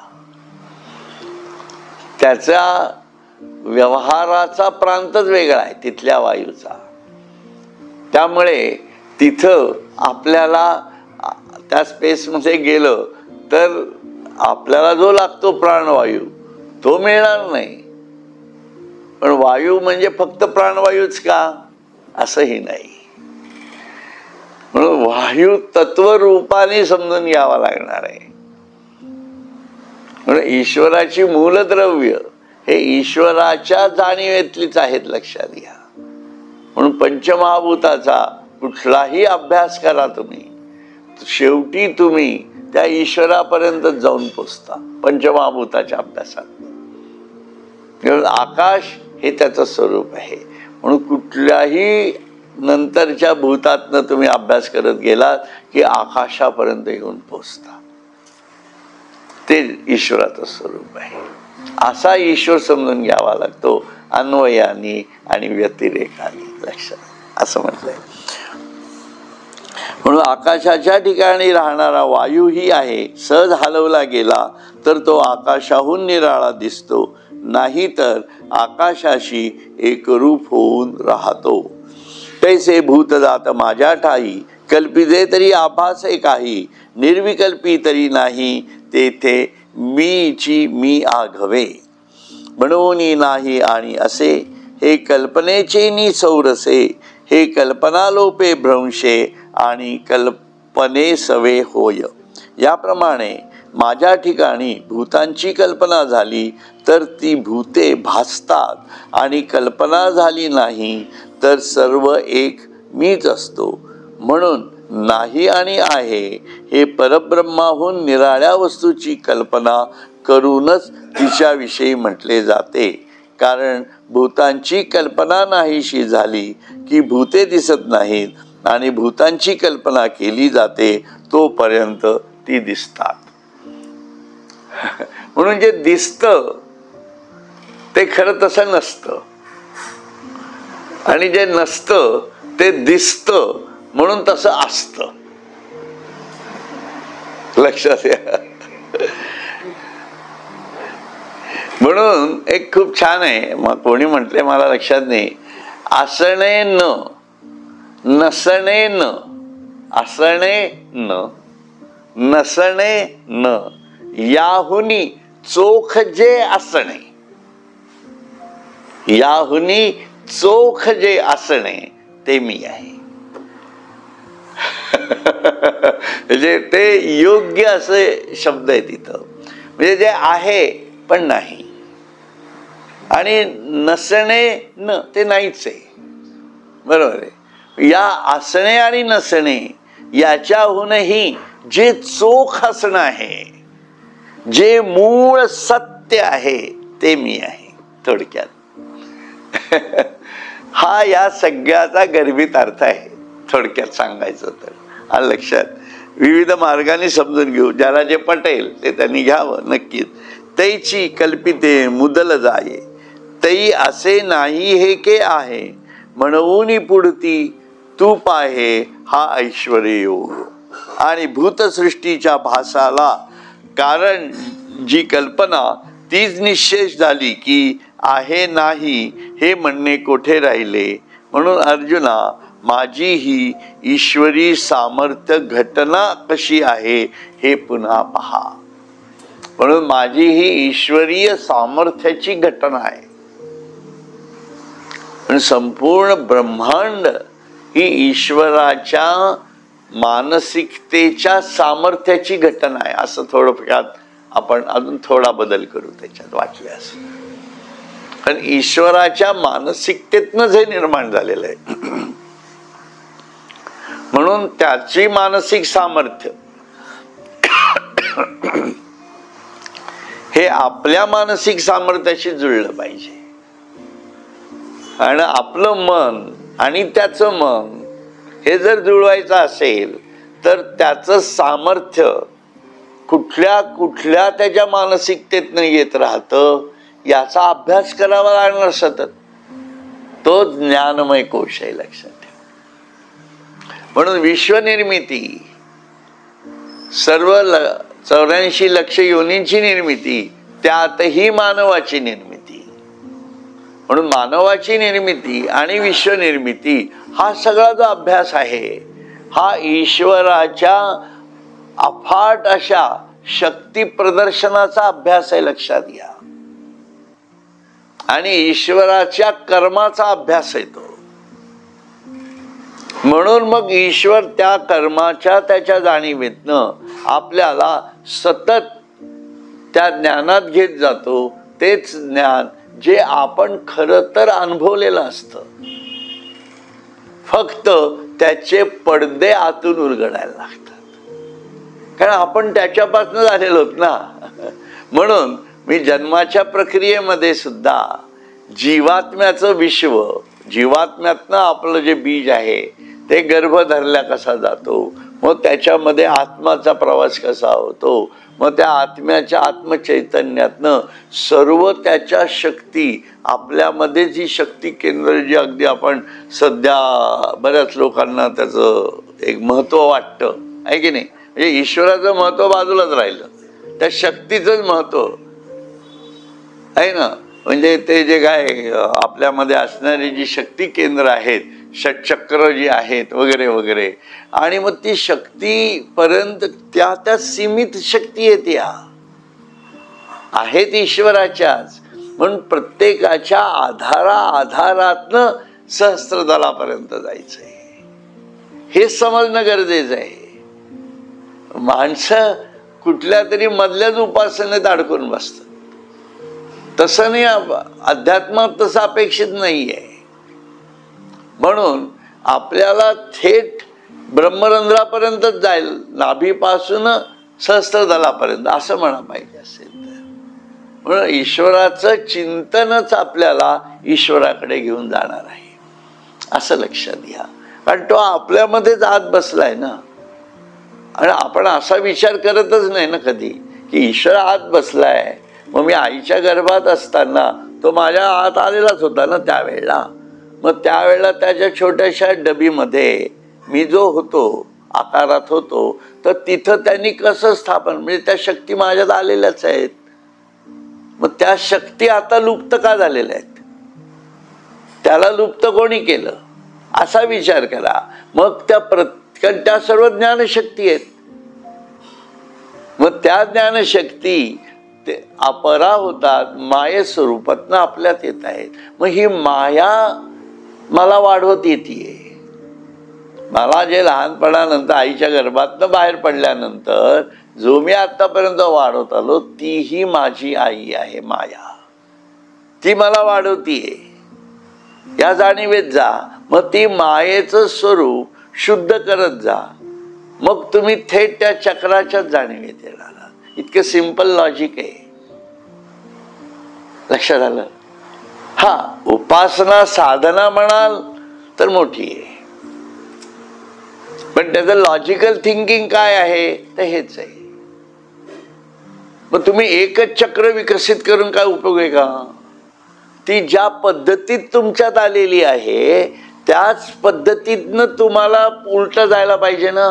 त्याचा व्यवहाराचा प्रांतच वेगळा आहे तिथल्या वायूचा. त्यामुळे तिथं आपल्याला त्या स्पेसमध्ये गेलं तर आपल्याला जो लागतो प्राणवायू तो मिळणार नाही. पण वायू म्हणजे फक्त प्राणवायूच का? असंही नाही. म्हणून वायू तत्वरूपाने समजून घ्यावा लागणार आहे. म्हणून ईश्वराची मूलद्रव्य हे ईश्वराच्या जाणीवेतलीच आहेत, लक्षात घ्या. म्हणून पंचमहाभूताचा कुठलाही अभ्यास करा तुम्ही, शेवटी तुम्ही त्या ईश्वरापर्यंत जाऊन पोचता पंचमहाभूताच्या अभ्यासात. आकाश हे त्याचं स्वरूप आहे. म्हणून कुठल्याही नंतरच्या भूतातनं तुम्ही अभ्यास करत गेलात की आकाशापर्यंत येऊन पोचता. ते ईश्वराचं स्वरूप आहे. असा ईश्वर समजून घ्यावा लागतो अन्वयानी आणि व्यतिरेकानी, लक्षात असं म्हटलंय. म्हणून आकाशाच्या ठिकाणी राहणारा वायूही आहे. सहज हलवला गेला तर तो आकाशाहून निराळा दिसतो, नाही तर आकाशाशी एकरूप होऊन राहतो. तैसे भूतजात माझ्या ठाई कल्पिते तरी आभासे काही, निर्विकल्पी तरी नाही तेथे मीची मी आघवे. म्हणून नाही आणि असे हे कल्पनेचे नि सौरसे, हे कल्पनालोपे भ्रंशे आणि कल्पने सवे होय. याप्रमाणे माझ्या ठिकाणी भूतांची कल्पना झाली तर ती भूते भासतात, आणि कल्पना झाली नाही तर सर्व एक मीच असतो. म्हणून नाही आणि आहे हे परब्रह्माहून निराळ्या वस्तूची कल्पना करूनच तिच्याविषयी म्हटले जाते. कारण भूतांची कल्पना नाहीशी झाली की भूते दिसत नाहीत, आणि भूतांची कल्पना केली जाते तोपर्यंत ती दिसतात. म्हणून जे दिसतं ते खरं तसं नसतं, आणि जे नसतं ते दिसतं म्हणून तसं असतं. लक्षात या. म्हणून एक खूप छान आहे, मग कोणी म्हटले मला लक्षात नाही, असणे न नसणे न, असणे न नसणे न, याहुनी चोख जे असणे, याहुनी चोख जे असणे ते मी आहे. म्हणजे ते योग्य असे शब्द आहे तिथं. म्हणजे जे आहे पण नाही, आणि नसणे न ते नाहीच आहे. बरोबर आहे. या असणे आणि नसणे याच्याहूनही जे चोख असणं आहे, जे मूळ सत्य आहे ते मी आहे थोडक्यात. हा या सगळ्याचा गर्भित अर्थ आहे थोडक्यात सांगायचं तर. हा लक्षात विविध मार्गाने समजून घेऊ, ज्याला जे पटेल ते त्यांनी घ्यावं नक्कीच. तैची कल्पिते मुदल जाये, तई असे नाही हे के आहे, म्हणून पुढती तू पाहे हा ऐश्वर्य योग. आणि भूतसृष्टीच्या भासाला कारण जी कल्पना तीच निश्चेष झाली की आहे नाही हे म्हणणे कोठे राहिले. म्हणून अर्जुना, माझी ही ईश्वरी सामर्थ्य घटना कशी आहे हे पुन्हा पहा. म्हणून माझी ही ईश्वरीय सामर्थ्याची घटना आहे. पण संपूर्ण ब्रह्मांड ही ईश्वराच्या मानसिकतेच्या सामर्थ्याची घटना आहे. असं थोडक्यात आपण अजून थोडा बदल करू त्याच्यात वाटल्यास. कारण ईश्वराच्या मानसिकतेतनच हे निर्माण झालेलं आहे. म्हणून त्याची मानसिक सामर्थ्य हे आपल्या मानसिक सामर्थ्याशी जुळलं पाहिजे. आणि आपलं मन आणि त्याचं मन हे जर जुळवायचं असेल तर त्याचं सामर्थ्य कुठल्या कुठल्या त्याच्या मानसिकतेतनं येत राहतं याचा अभ्यास करावा लागणार सतत. तो ज्ञानमय कोश आहे, लक्षात ठेवा. म्हणून विश्वनिर्मिती, सर्व 84 लक्ष योनींची निर्मिती, त्यातही मानवाची निर्मिती. म्हणून मानवाची निर्मिती आणि विश्वनिर्मिती हा सगळा जो अभ्यास आहे हा ईश्वराच्या अफाट अशा शक्ती प्रदर्शनाचा अभ्यास आहे, लक्षात घ्या. आणि ईश्वराच्या कर्माचा अभ्यास आहे तो. म्हणून मग ईश्वर त्या कर्माच्या त्याच्या जाणीवेतनं आपल्याला सतत त्या ज्ञानात घेत जातो. तेच ज्ञान जे आपण खरं तर अनुभवलेलं असतं, फक्त त्याचे पडदे आतून उलगडायला लागतात, कारण आपण त्याच्यापासून झालेलो आहोत ना. म्हणून मी जन्माच्या प्रक्रियेमध्ये सुद्धा जीवात्म्याचं विश्व, जीवात्म्यातनं आपलं जे बीज आहे ते गर्भ धरल्या कसा जातो, मग त्याच्यामध्ये आत्माचा प्रवास कसा होतो, मग त्या आत्म्याच्या आत्मचैतन्यातनं सर्व त्याच्या शक्ती, आपल्यामध्ये जी शक्ती केंद्र जी अगदी आपण सध्या बऱ्याच लोकांना त्याचं एक महत्त्व वाटतं आहे की नाही. म्हणजे ईश्वराचं महत्त्व बाजूलाच राहिलं, त्या शक्तीचंच महत्त्व आहे ना. म्हणजे ते जे काय आपल्यामध्ये असणारी जी शक्ती केंद्र आहेत, षटचक्र जी आहेत वगैरे वगैरे, आणि मग ती शक्तीपर्यंत त्या सीमित शक्ती येते आहेत ईश्वराच्याच. म्हणून प्रत्येकाच्या आधारातनं सहस्त्रदलापर्यंत जायचंय हे समजणं गरजेचं आहे. माणसं कुठल्या तरी मधल्याच उपासनेत अडकून बसतात. तसं नाही, अध्यात्मात तसं अपेक्षित नाहीये. म्हणून आपल्याला थेट ब्रह्मरंध्रापर्यंत जाईल, नाभीपासून सहस्त्रदलापर्यंत असं म्हणा पाहिजे असेल तर. म्हणून ईश्वराचं चिंतनच आपल्याला ईश्वराकडे घेऊन जाणार आहे असं लक्षात घ्या. कारण तो आपल्यामध्येच आत बसलाय ना. आणि आपण असा विचार करतच नाही ना कधी की ईश्वर आत बसलाय, मग मी आईच्या गर्भात असताना तो माझ्या आत आलेलाच होता ना त्यावेळेला. मग त्यावेळेला त्याच्या छोट्याशा डबीमध्ये मी जो होतो, आकारात होतो, तर तिथं त्यांनी कसं स्थापन, म्हणजे त्या शक्ती माझ्यात आलेल्याच आहेत. मग त्या शक्ती आता लुप्त का झालेल्या आहेत? त्याला लुप्त कोणी केलं असा विचार करा. मग त्या सर्व ज्ञानशक्ती आहेत. मग त्या ज्ञानशक्ती ते अपरा होतात, माये स्वरूपातनं आपल्यात येत आहेत. मग ही माया मला वाढवत येते. मला जे लहानपणानंतर आईच्या गर्भातनं बाहेर पडल्यानंतर जो मी आतापर्यंत वाढवत आलो, तीही माझी आई आहे माया. ती मला वाढवतीये, या जाणीवेत जा. मग ती मायेचं स्वरूप शुद्ध करत जा. मग तुम्ही थेट त्या चक्राच्याच जाणीवेत येणार. इतकं सिंपल लॉजिक आहे. लक्षात आलं? हा, उपासना साधना म्हणाल तर मोठी आहे, पण त्याचं लॉजिकल थिंकिंग काय आहे तर हेच आहे. मग तुम्ही एकच चक्र विकसित करून काय उपयोग आहे का? ती ज्या पद्धतीत तुमच्यात आलेली आहे त्याच पद्धतीतनं तुम्हाला उलट जायला पाहिजे ना.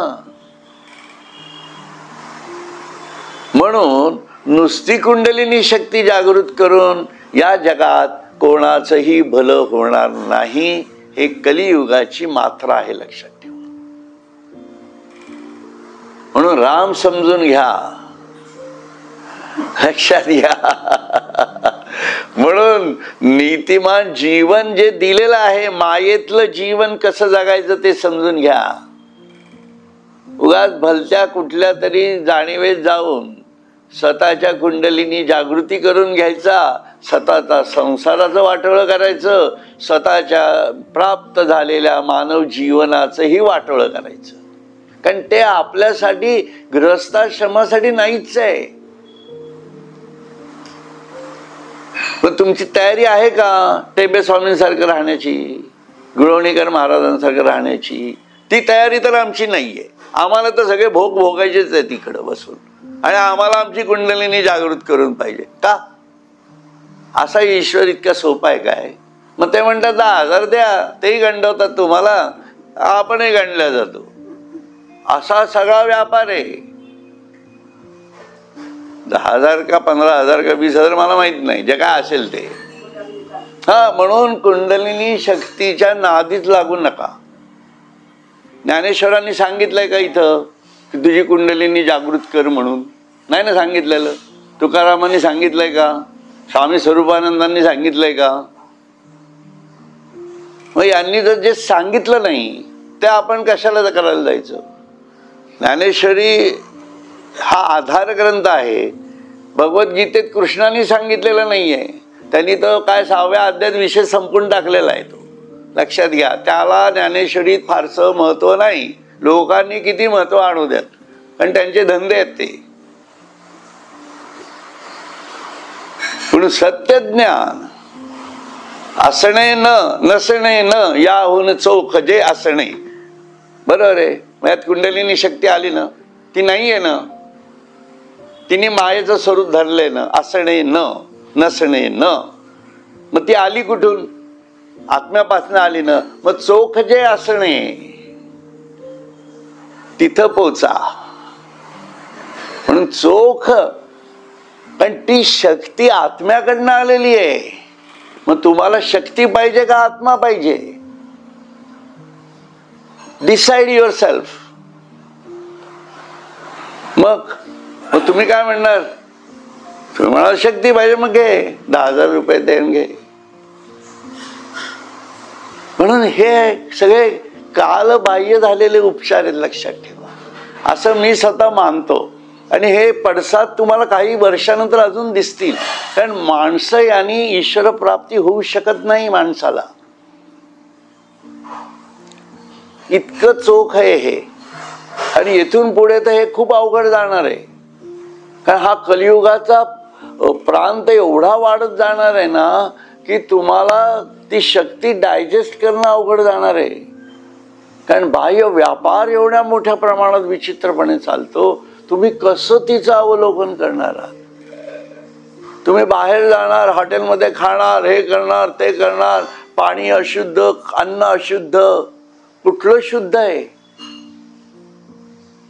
म्हणून नुसती कुंडलिनी शक्ती जागृत करून या जगात कोणाचंही भलं होणार नाही. हे कलियुगाची मात्रा आहे, लक्षात ठेवा. म्हणून राम समजून घ्या, लक्षात घ्या. म्हणून नीतिमान जीवन जे दिलेलं आहे, मायेतलं जीवन कसं जगायचं ते समजून घ्या. उगाच भलत्या कुठल्या तरी जाणीवेत जाऊन स्वतःच्या कुंडलीनी जागृती करून घ्यायचा, स्वतःचा संसाराचं वाटोळं करायचं, स्वतःच्या प्राप्त झालेल्या मानव जीवनाचंही वाटोळं करायचं. कारण ते आपल्यासाठी गृहस्थाश्रमासाठी नाहीच आहे. पण तुमची तयारी आहे का टेंबे स्वामींसारखं राहण्याची, गुळवणीकर महाराजांसारखं राहण्याची? ती तयारी तर आमची नाहीये. आम्हाला तर सगळे भोग भोगायचेच आहे तिकडं बसून, आणि आम्हाला आमची कुंडलिनी जागृत करून पाहिजे का? असा ईश्वर इतका सोपा आहे काय? मग ते म्हणतात 10,000 द्या, तेही गंडवतात तुम्हाला, आपणही गंडल्या जातो. असा सगळा व्यापार आहे. 10,000 का 15,000 का 20,000 मला माहित नाही, जे काय असेल ते. हा, म्हणून कुंडलिनी शक्तीच्या नादीत लागू नका. ज्ञानेश्वरांनी सांगितलंय का इथं की तुझी कुंडलिनी जागृत कर म्हणून? नाही ना सांगितलेलं. तुकारामांनी सांगितलंय का? स्वामी स्वरूपानंदांनी सांगितलंय का? मग यांनी जर जे सांगितलं नाही ते आपण कशाला करायला जायचं? ज्ञानेश्वरी हा आधार ग्रंथ आहे. भगवद्गीतेत कृष्णाने सांगितलेलं नाहीये. त्यांनी तर काय 6व्या अध्यायात विषय संपून टाकलेला आहे तो, लक्षात घ्या. त्याला ज्ञानेश्वरीत फारसं महत्व नाही. लोकांनी किती महत्व आणू द्यात, कारण त्यांचे धंदे आहेत ते. पण सत्यज्ञान असणे न नसणे न याहून चोख जे असणे. बरोबर आहे. यात कुंडलिनी शक्ती आली ना, ती नाहीये ना, तिने मायेचं स्वरूप धरले ना. असणे न नसणे न, मग ती आली कुठून? आत्म्यापासून आली ना. मग चोख जे असणे तिथं पोचा. म्हणून चोख, पण ती शक्ती आत्म्याकडनं आलेली आहे. मग तुम्हाला शक्ती पाहिजे का आत्मा पाहिजे? Decide your self. मग तुम्ही काय म्हणणार? तुम्ही म्हणाल शक्ती पाहिजे, मग घे 10,000 रुपये देऊन घे. म्हणून हे सगळे कालबाह्य झालेले उपचार आहेत, लक्षात ठेवा. असं मी स्वतः मानतो. आणि हे पडसाद तुम्हाला काही वर्षानंतर अजून दिसतील. कारण माणसं यांनी ईश्वर प्राप्ती होऊ शकत नाही माणसाला. इतकं चोख आहे हे. आणि येथून पुढे तर हे खूप अवघड जाणार आहे. कारण हा कलियुगाचा प्रांत एवढा वाढत जाणार आहे ना की तुम्हाला ती शक्ती डायजेस्ट करणं अवघड जाणार आहे. कारण बाह्य व्यापार एवढ्या मोठ्या प्रमाणात विचित्रपणे चालतो. तुम्ही कसं तिचं अवलोकन करणार आहात? तुम्ही बाहेर जाणार, हॉटेलमध्ये खाणार, हे करणार ते करणार, पाणी अशुद्ध, अन्न अशुद्ध, कुठलं शुद्ध आहे?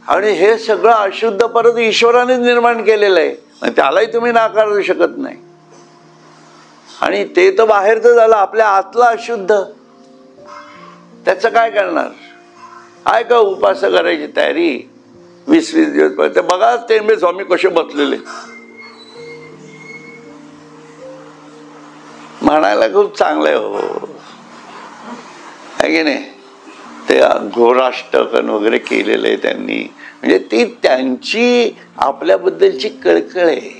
आणि हे सगळं अशुद्ध परत ईश्वरानेच निर्माण केलेलं आहे, त्यालाही तुम्ही नाकारू शकत नाही. आणि ते तर बाहेरचं झालं, आपल्या आतलं अशुद्ध, त्याचं काय करणार? आहे का उपास करायची तयारी 20-20 दिवस पर्यंत? बघा तेंबे स्वामी कसे बसलेले, म्हणायला खूप चांगलं आहे हो, आहे की नाही? ते घोराष्टकन वगैरे केलेलं आहे त्यांनी, म्हणजे ती त्यांची आपल्याबद्दलची कळकळ आहे.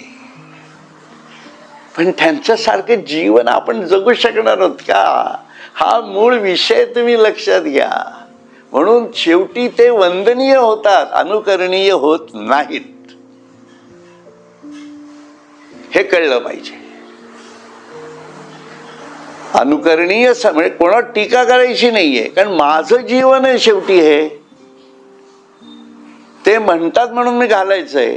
पण त्यांच्यासारखं जीवन आपण जगू शकणार आहोत का? हा मूळ विषय तुम्ही लक्षात घ्या. म्हणून शेवटी ते वंदनीय होतात, अनुकरणीय होत नाहीत, हे कळलं पाहिजे. अनुकरणीय म्हणजे कोणावर टीका करायची नाहीये, कारण माझं जीवन आहे शेवटी. हे ते म्हणतात म्हणून मी घालायचंय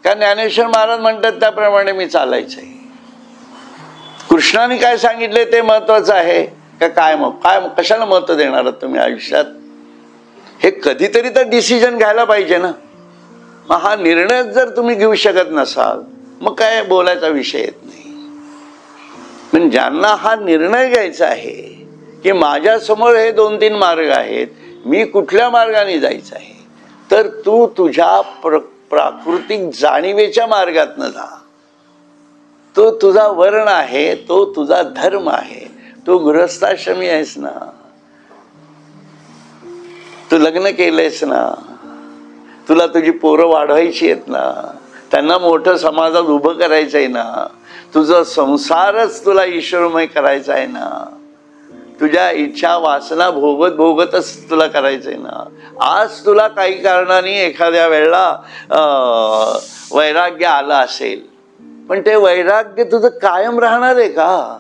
का? ज्ञानेश्वर महाराज म्हणतात त्याप्रमाणे मी चालायचंय. कृष्णाने काय सांगितले ते महत्वाचं आहे का? काय कशाला महत्व देणार आहात तुम्ही आयुष्यात? हे कधीतरी तर डिसिजन घ्यायला पाहिजे ना. मग हा निर्णय जर तुम्ही घेऊ शकत नसाल, मग काय बोलायचा विषय येत नाही. पण ज्यांना हा निर्णय घ्यायचा आहे की माझ्या समोर हे 2-3 मार्ग आहेत, मी कुठल्या मार्गाने जायचं आहे, तर तू तुझ्या प्राकृतिक जाणीवेच्या मार्गातनं जा. तो तुझा वर्ण आहे, तो तुझा धर्म आहे, तू गृहस्थाश्रमी आहेस ना, तू लग्न केलंयस ना, तुला तुझी पोरं वाढवायची आहेत ना, त्यांना मोठं समाजात उभं करायचं आहे ना, तुझा संसारच तुला ईश्वरमय करायचा आहे ना, तुझ्या इच्छा वासना भोगतच तुला करायचंय ना. आज तुला काही कारणाने एखाद्या वेळेला वैराग्य आलं असेल, पण ते वैराग्य तुझं कायम राहणार आहे का?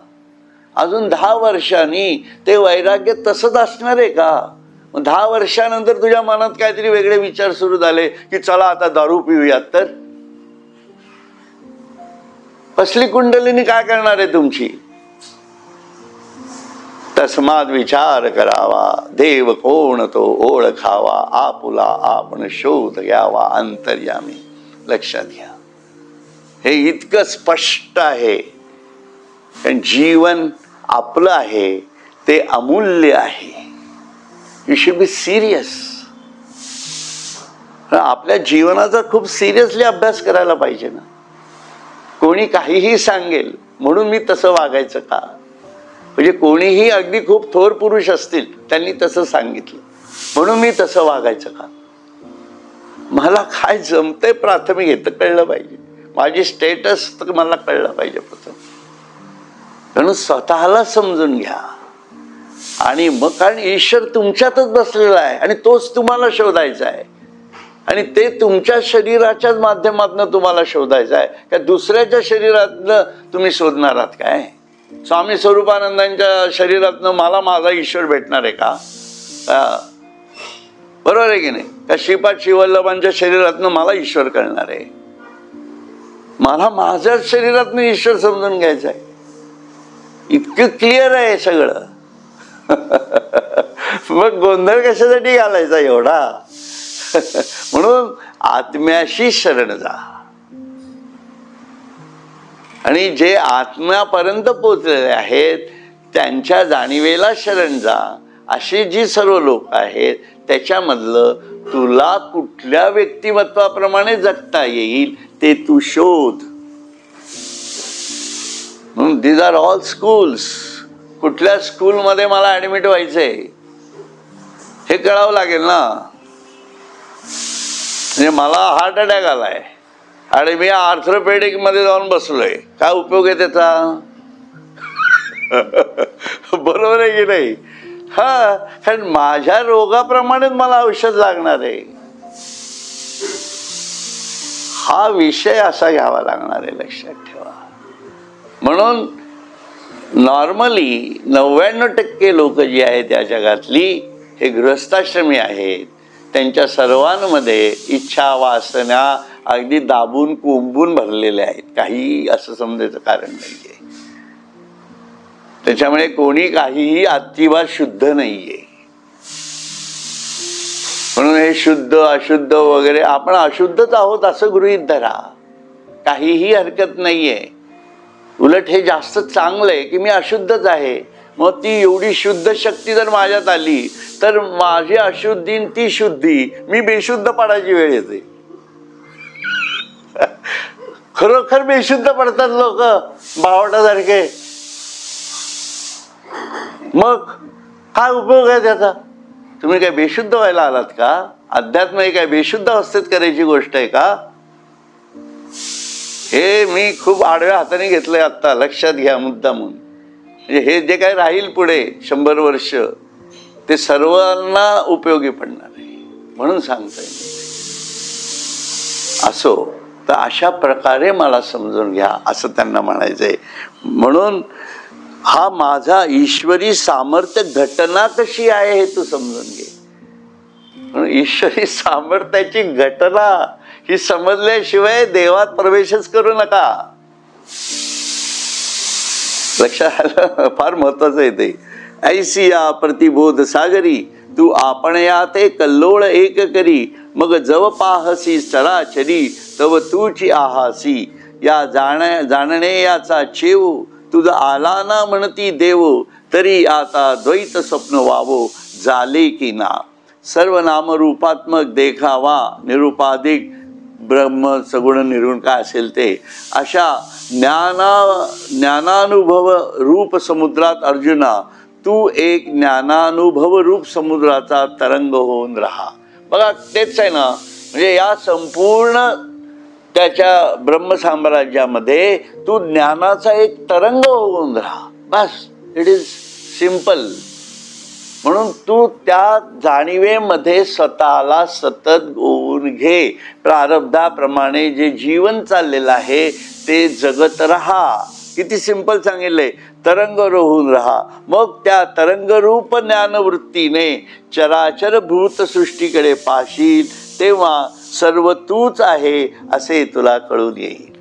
अजून 10 वर्षांनी ते वैराग्य तसंच असणार आहे का? 10 वर्षानंतर तुझ्या मनात काहीतरी वेगळे विचार सुरू झाले की चला आता दारू पिऊयात, तर कसली कुंडलिनी काय करणार आहे तुमची? तस्माद विचार करावा, देव कोण तो ओळखावा, आपुला आपण शोध घ्यावा अंतर्यामी. लक्षात घ्या, हे इतकं स्पष्ट आहे. कारण जीवन आपलं आहे, ते अमूल्य आहे. You should be serious. आपल्या जीवनाचा खूप सिरियसली अभ्यास करायला पाहिजे ना. कोणी काहीही सांगेल म्हणून मी तसं वागायचं का? म्हणजे कोणीही अगदी खूप थोर पुरुष असतील, त्यांनी तसं सांगितलं म्हणून मी तसं वागायचं का? मला काय जमतंय प्राथमिक हे तर कळलं पाहिजे. माझी स्टेटस तर मला कळलं पाहिजे प्रथम. म्हणून स्वतःला समजून घ्या. आणि मग कारण ईश्वर तुमच्यातच बसलेला आहे आणि तोच तुम्हाला शोधायचा आहे. आणि ते तुमच्या शरीराच्याच माध्यमातून तुम्हाला शोधायचं आहे का दुसऱ्याच्या शरीरातनं तुम्ही शोधणार आहात काय? स्वामी स्वरूपानंदांच्या शरीरातनं मला माझा ईश्वर भेटणार आहे का? बरोबर आहे की नाही? का श्रीपाद श्रीवल्लभांच्या शरीरातनं मला ईश्वर कळणार आहे? मला माझ्याच शरीरातनं ईश्वर समजून घ्यायचं आहे. इतकं क्लिअर आहे सगळं. मग गोंधळ कशासाठी घालायचा एवढा? म्हणून आत्म्याशी शरण जा. आणि जे आत्म्यापर्यंत पोचलेले आहेत त्यांच्या जाणीवेला शरण जा. अशी जी सर्व लोक आहेत त्याच्यामधलं तुला कुठल्या व्यक्तिमत्वाप्रमाणे जगता येईल ते तू शोध. म्हणून दीज आर ऑल स्कूल्स. कुठल्या स्कूलमध्ये मला ऍडमिट व्हायचंय हे कळावं लागेल ना. म्हणजे मला हार्ट अटॅक आलाय आणि मी आर्थ्रोपेडिक मध्ये जाऊन बसलोय, काय उपयोग आहे त्याचा? बरोबर आहे की नाही? हा, कारण माझ्या रोगाप्रमाणेच मला औषध लागणार आहे. हा विषय असा घ्यावा लागणार आहे, लक्षात ठेवा. म्हणून नॉर्मली 99% लोक जी आहेत या जगातली हे गृहस्थाश्रमी आहेत. त्यांच्या सर्वांमध्ये इच्छा वासना अगदी दाबून कोंबून भरलेल्या आहेत. काही असं समजायचं कारण नाहीये. त्याच्यामुळे कोणी काहीही अजिबात शुद्ध नाहीये. म्हणून हे शुद्ध अशुद्ध वगैरे आपण अशुद्धच आहोत असं गृहीत धरा. काहीही हरकत नाहीये. उलट हे जास्त चांगलं आहे की मी अशुद्धच आहे. मग ती एवढी शुद्ध शक्ती जर माझ्यात आली तर माझी अशुद्धी ती शुद्धी मी बेशुद्ध पडायची वेळ येते. खरोखर बेशुद्ध पडतात लोक बावटासारखे. मग काय उपयोग आहे त्याचा? तुम्ही काय बेशुद्ध व्हायला आलात का? अध्यात्म हे काय बेशुद्ध अवस्थेत करायची गोष्ट आहे का? हे मी खूप आडव्या हाताने घेतलंय आता. लक्षात घ्या मुद्दामून. म्हणजे हे जे काय राहील पुढे 100 वर्ष ते सर्वांना उपयोगी पडणार आहे म्हणून सांगताय. असो तर अशा प्रकारे मला समजून घ्या असं त्यांना म्हणायचंय. म्हणून हा माझा ईश्वरी सामर्थ्य घटना कशी आहे हे तू समजून घे. म्हणून ईश्वरी सामर्थ्याची घटना ही समजल्याशिवाय देवात प्रवेशच करू नका. लक्षात आलं? फार महत्वाचं आहे ते. ऐसिया प्रतिबोध सागरी तू आपण या ते कल्लोळ एक करी मग जव पाहसी चराचरी तव तूची आहासी या जाणणे याचा चेव तुझा आला ना म्हणती देव तरी आता द्वैत स्वप्न वावो झाले की ना सर्व नामरूपात्मक देखावा निरुपाधिक ब्रह्म सगुण निर्गुण काय असेल ते अशा ज्ञानानुभव रूप समुद्रात अर्जुना तू एक ज्ञानानुभव रूप समुद्राचा तरंग होऊन राहा. बघा तेच आहे ना. म्हणजे या संपूर्ण त्याच्या ब्रह्मसाम्राज्यामध्ये तू ज्ञानाचा एक तरंग होऊन राहा. बस. It is simple. म्हणून तू त्या जाणीवेमध्ये स्वतःला सतत गोवून घे. प्रारब्धाप्रमाणे जे जीवन चाललेलं आहे ते जगत राहा. किती सिंपल सांगितलंय. तरंग होऊन राहा. मग त्या तरंगरूप ज्ञानवृत्तीने चराचर भूत सृष्टीकडे पाशील तेव्हा सर्व तूच आहे असे तुला कळून येईल.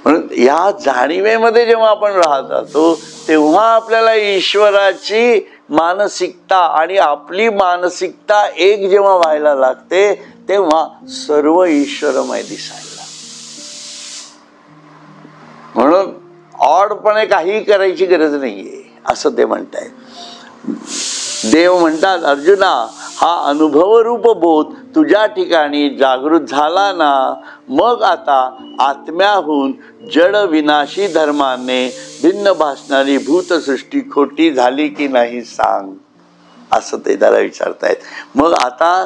म्हणून या जाणीवेमध्ये जेव्हा आपण राहत जातो तेव्हा आपल्याला ईश्वराची मानसिकता आणि आपली मानसिकता एक जेव्हा व्हायला लागते तेव्हा सर्व ईश्वरमय दिसायला. म्हणून ऑडपणे काही करायची गरज नाहीये असं ते म्हणतायत. देव म्हणतात अर्जुना हा अनुभवरूप बोध तुझ्या ठिकाणी जागृत झाला ना मग आता आत्म्याहून जड विनाशी धर्माने भिन्न भासणारी भूतसृष्टी खोटी झाली की नाही सांग असं ते त्याला विचारतायत. मग आता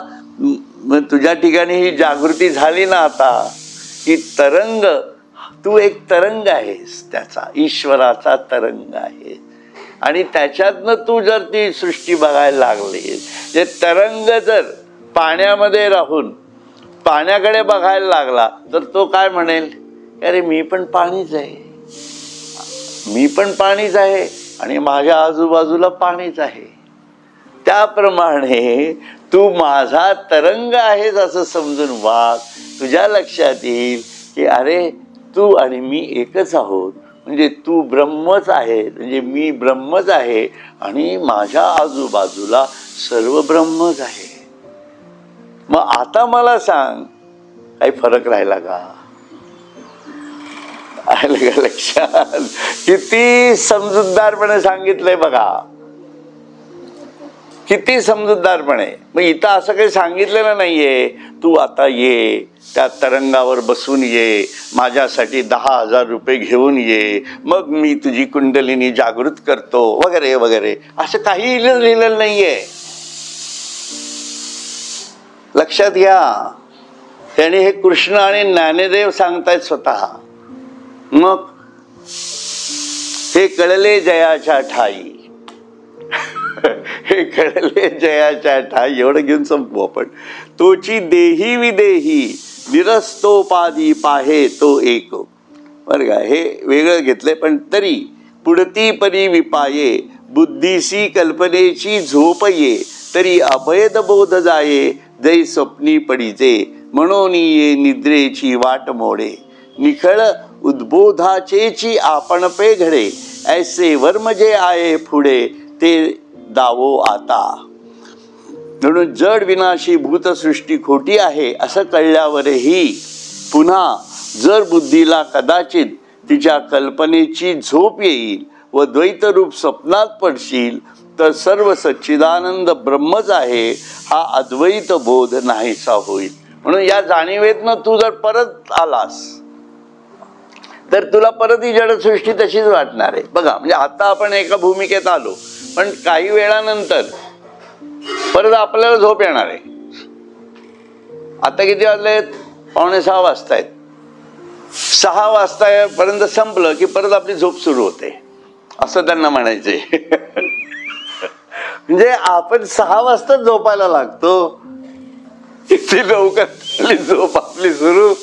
तुझ्या ठिकाणी ही जागृती झाली ना आता की तरंग तू एक तरंग आहेस. त्याचा ईश्वराचा तरंग आहे आणि त्याच्यातनं तू जर ती सृष्टी बघायला लागलीस जे तरंग जर पाण्यामध्ये राहून पाण्याकडे बघायला लागला तर तो काय म्हणेल अरे मी पण पाणीच आहे. मी पण पाणीच आहे आणि माझ्या आजूबाजूला पाणीच आहे. त्याप्रमाणे तू माझा तरंग आहेस असं समजून वाग. तुझ्या लक्षात येईल की अरे तू आणि मी एकच आहोत. म्हणजे तू ब्रह्मच आहे म्हणजे मी ब्रह्मच आहे आणि माझ्या आजूबाजूला सर्व ब्रह्मच आहे. मग आता मला सांग काही फरक राहिला का? आलं का लक्षात? किती समजूतदारपणे सांगितलंय बघा. किती समजूतदारपणे. मग इथं असं काही सांगितलेलं नाहीये तू आता ये त्या तरंगावर बसून ये माझ्यासाठी 10,000 रुपये घेऊन ये मग मी तुझी कुंडलिनी जागृत करतो वगैरे वगैरे असं काही लिहिलेलं नाहीये. लक्षात घ्या. त्याने हे कृष्ण आणि ज्ञानदेव सांगतायत स्वतः. मग हे कळले जयाच्या ठाई हे कळले जयाच्या ठाई एवढं घेऊन संपू आपण. तोची देही विदेही निरस्तोपाधी पाहे तो एक. बरं का हे वेगळं घेतलंय पण तरी पुढती परी विपाये बुद्धीसी कल्पनेची झोप ये तरी अभेद बोध जाये, जै स्वप्नी पडिजे, म्हणून ये निद्रेची वाट मोडे, निखळ उद्बोधाचेची आपण पे घडे, ऐसे वर्म जे आहे पुढे ते दावो आता. म्हणून जड विनाशी भूतसृष्टी खोटी आहे असं कळल्यावरही पुन्हा जर बुद्धीला कदाचित तिच्या कल्पनेची झोप येईल व द्वैतरूप स्वप्नात पडशील तर सर्व सच्चिदानंद ब्रह्मच आहे हा अद्वैत बोध नाहीसा होईल. म्हणून या जाणीवेतनं तू जर परत आलास तर तुला परत ही जडसृष्टी तशीच वाटणार आहे. बघा, म्हणजे आता आपण एका भूमिकेत आलो, पण काही वेळानंतर परत आपल्याला झोप येणार आहे. आता किती वाजलेत? 5:45 वाजतायत. 6 वाजतापर्यंत संपलं की परत आपली झोप सुरू होते असं त्यांना म्हणायचे. म्हणजे आपण 6 वाजता झोपायला लागतो, इतकी लवकर झोप आपली सुरू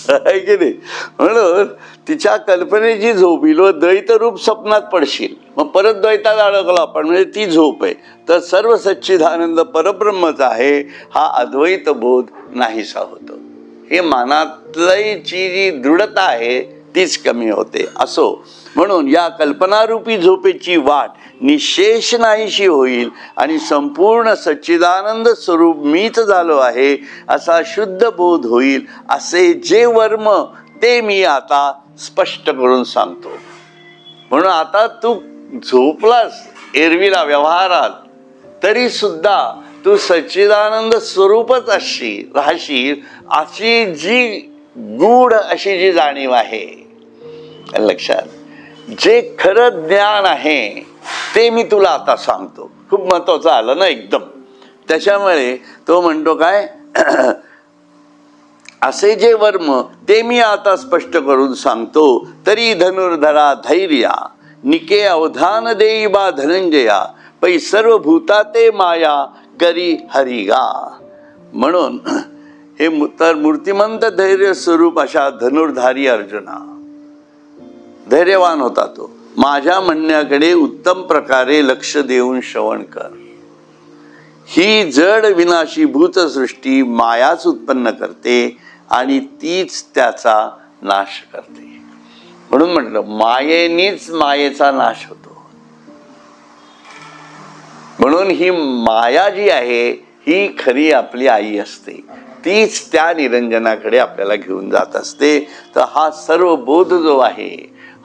आहे की नाही. म्हणून तिच्या कल्पनेची झोप येईल व द्वैतरूप स्वप्नात पडशील, मग परत द्वैतात अडकलो आपण, म्हणजे ती झोप आहे. तर सर्व सच्चिदानंद परब्रह्मच आहे हा अद्वैत बोध नाहीसा होतो. हे मनातलीची जी दृढता आहे तीच कमी होते. असो, म्हणून या कल्पनारूपी झोपेची वाट निशेष नाहीशी होईल आणि संपूर्ण सच्चिदानंद स्वरूप मीच झालो आहे असा शुद्ध बोध होईल. असे जे वर्म ते मी आता स्पष्ट करून सांगतो. म्हणून आता तू झोपलास एरवीला व्यवहारात, तरी सुद्धा तू सच्चिदानंद स्वरूपच राहशील अशी जी गूढ अशी जी जाणीव आहे. लक्षात, जे खरं ज्ञान आहे ते मी तुला आता सांगतो. खूप महत्वाचं आलं ना एकदम. त्याच्यामुळे तो म्हणतो काय, असे जे वर्म ते मी आता स्पष्ट करून सांगतो, तरी धनुर्धरा धैर्या, निके अवधान देई बा धनंजया, पै सर्व भूता ते माया करी हरिगा. म्हणून हे तर मूर्तिमंत धैर्य स्वरूप अशा धनुर्धारी अर्जुना, धैर्यवान होता तो. माझ्या म्हणण्याकडे उत्तम प्रकारे लक्ष देऊन श्रवण कर. ही जड विनाशी भूतसृष्टी मायाच उत्पन्न करते आणि तीच त्याचा नाश करते. म्हणून म्हटलं मायेनीच मायेचा नाश होतो. म्हणून ही माया जी आहे ही खरी आपली आई असते, तीच त्या निरंजनाकडे आपल्याला घेऊन जात असते. तर हा सर्व बोध जो आहे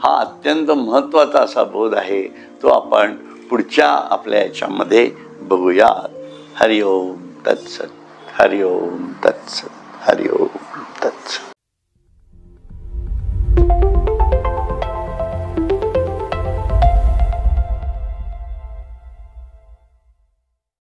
हा अत्यंत महत्वाचा असा बोध आहे. तो आपण पुढच्या आपल्या याच्यामध्ये बघूया. हरिओम तत्सत, हरिओम तत्सत, हरिओम तत्सत.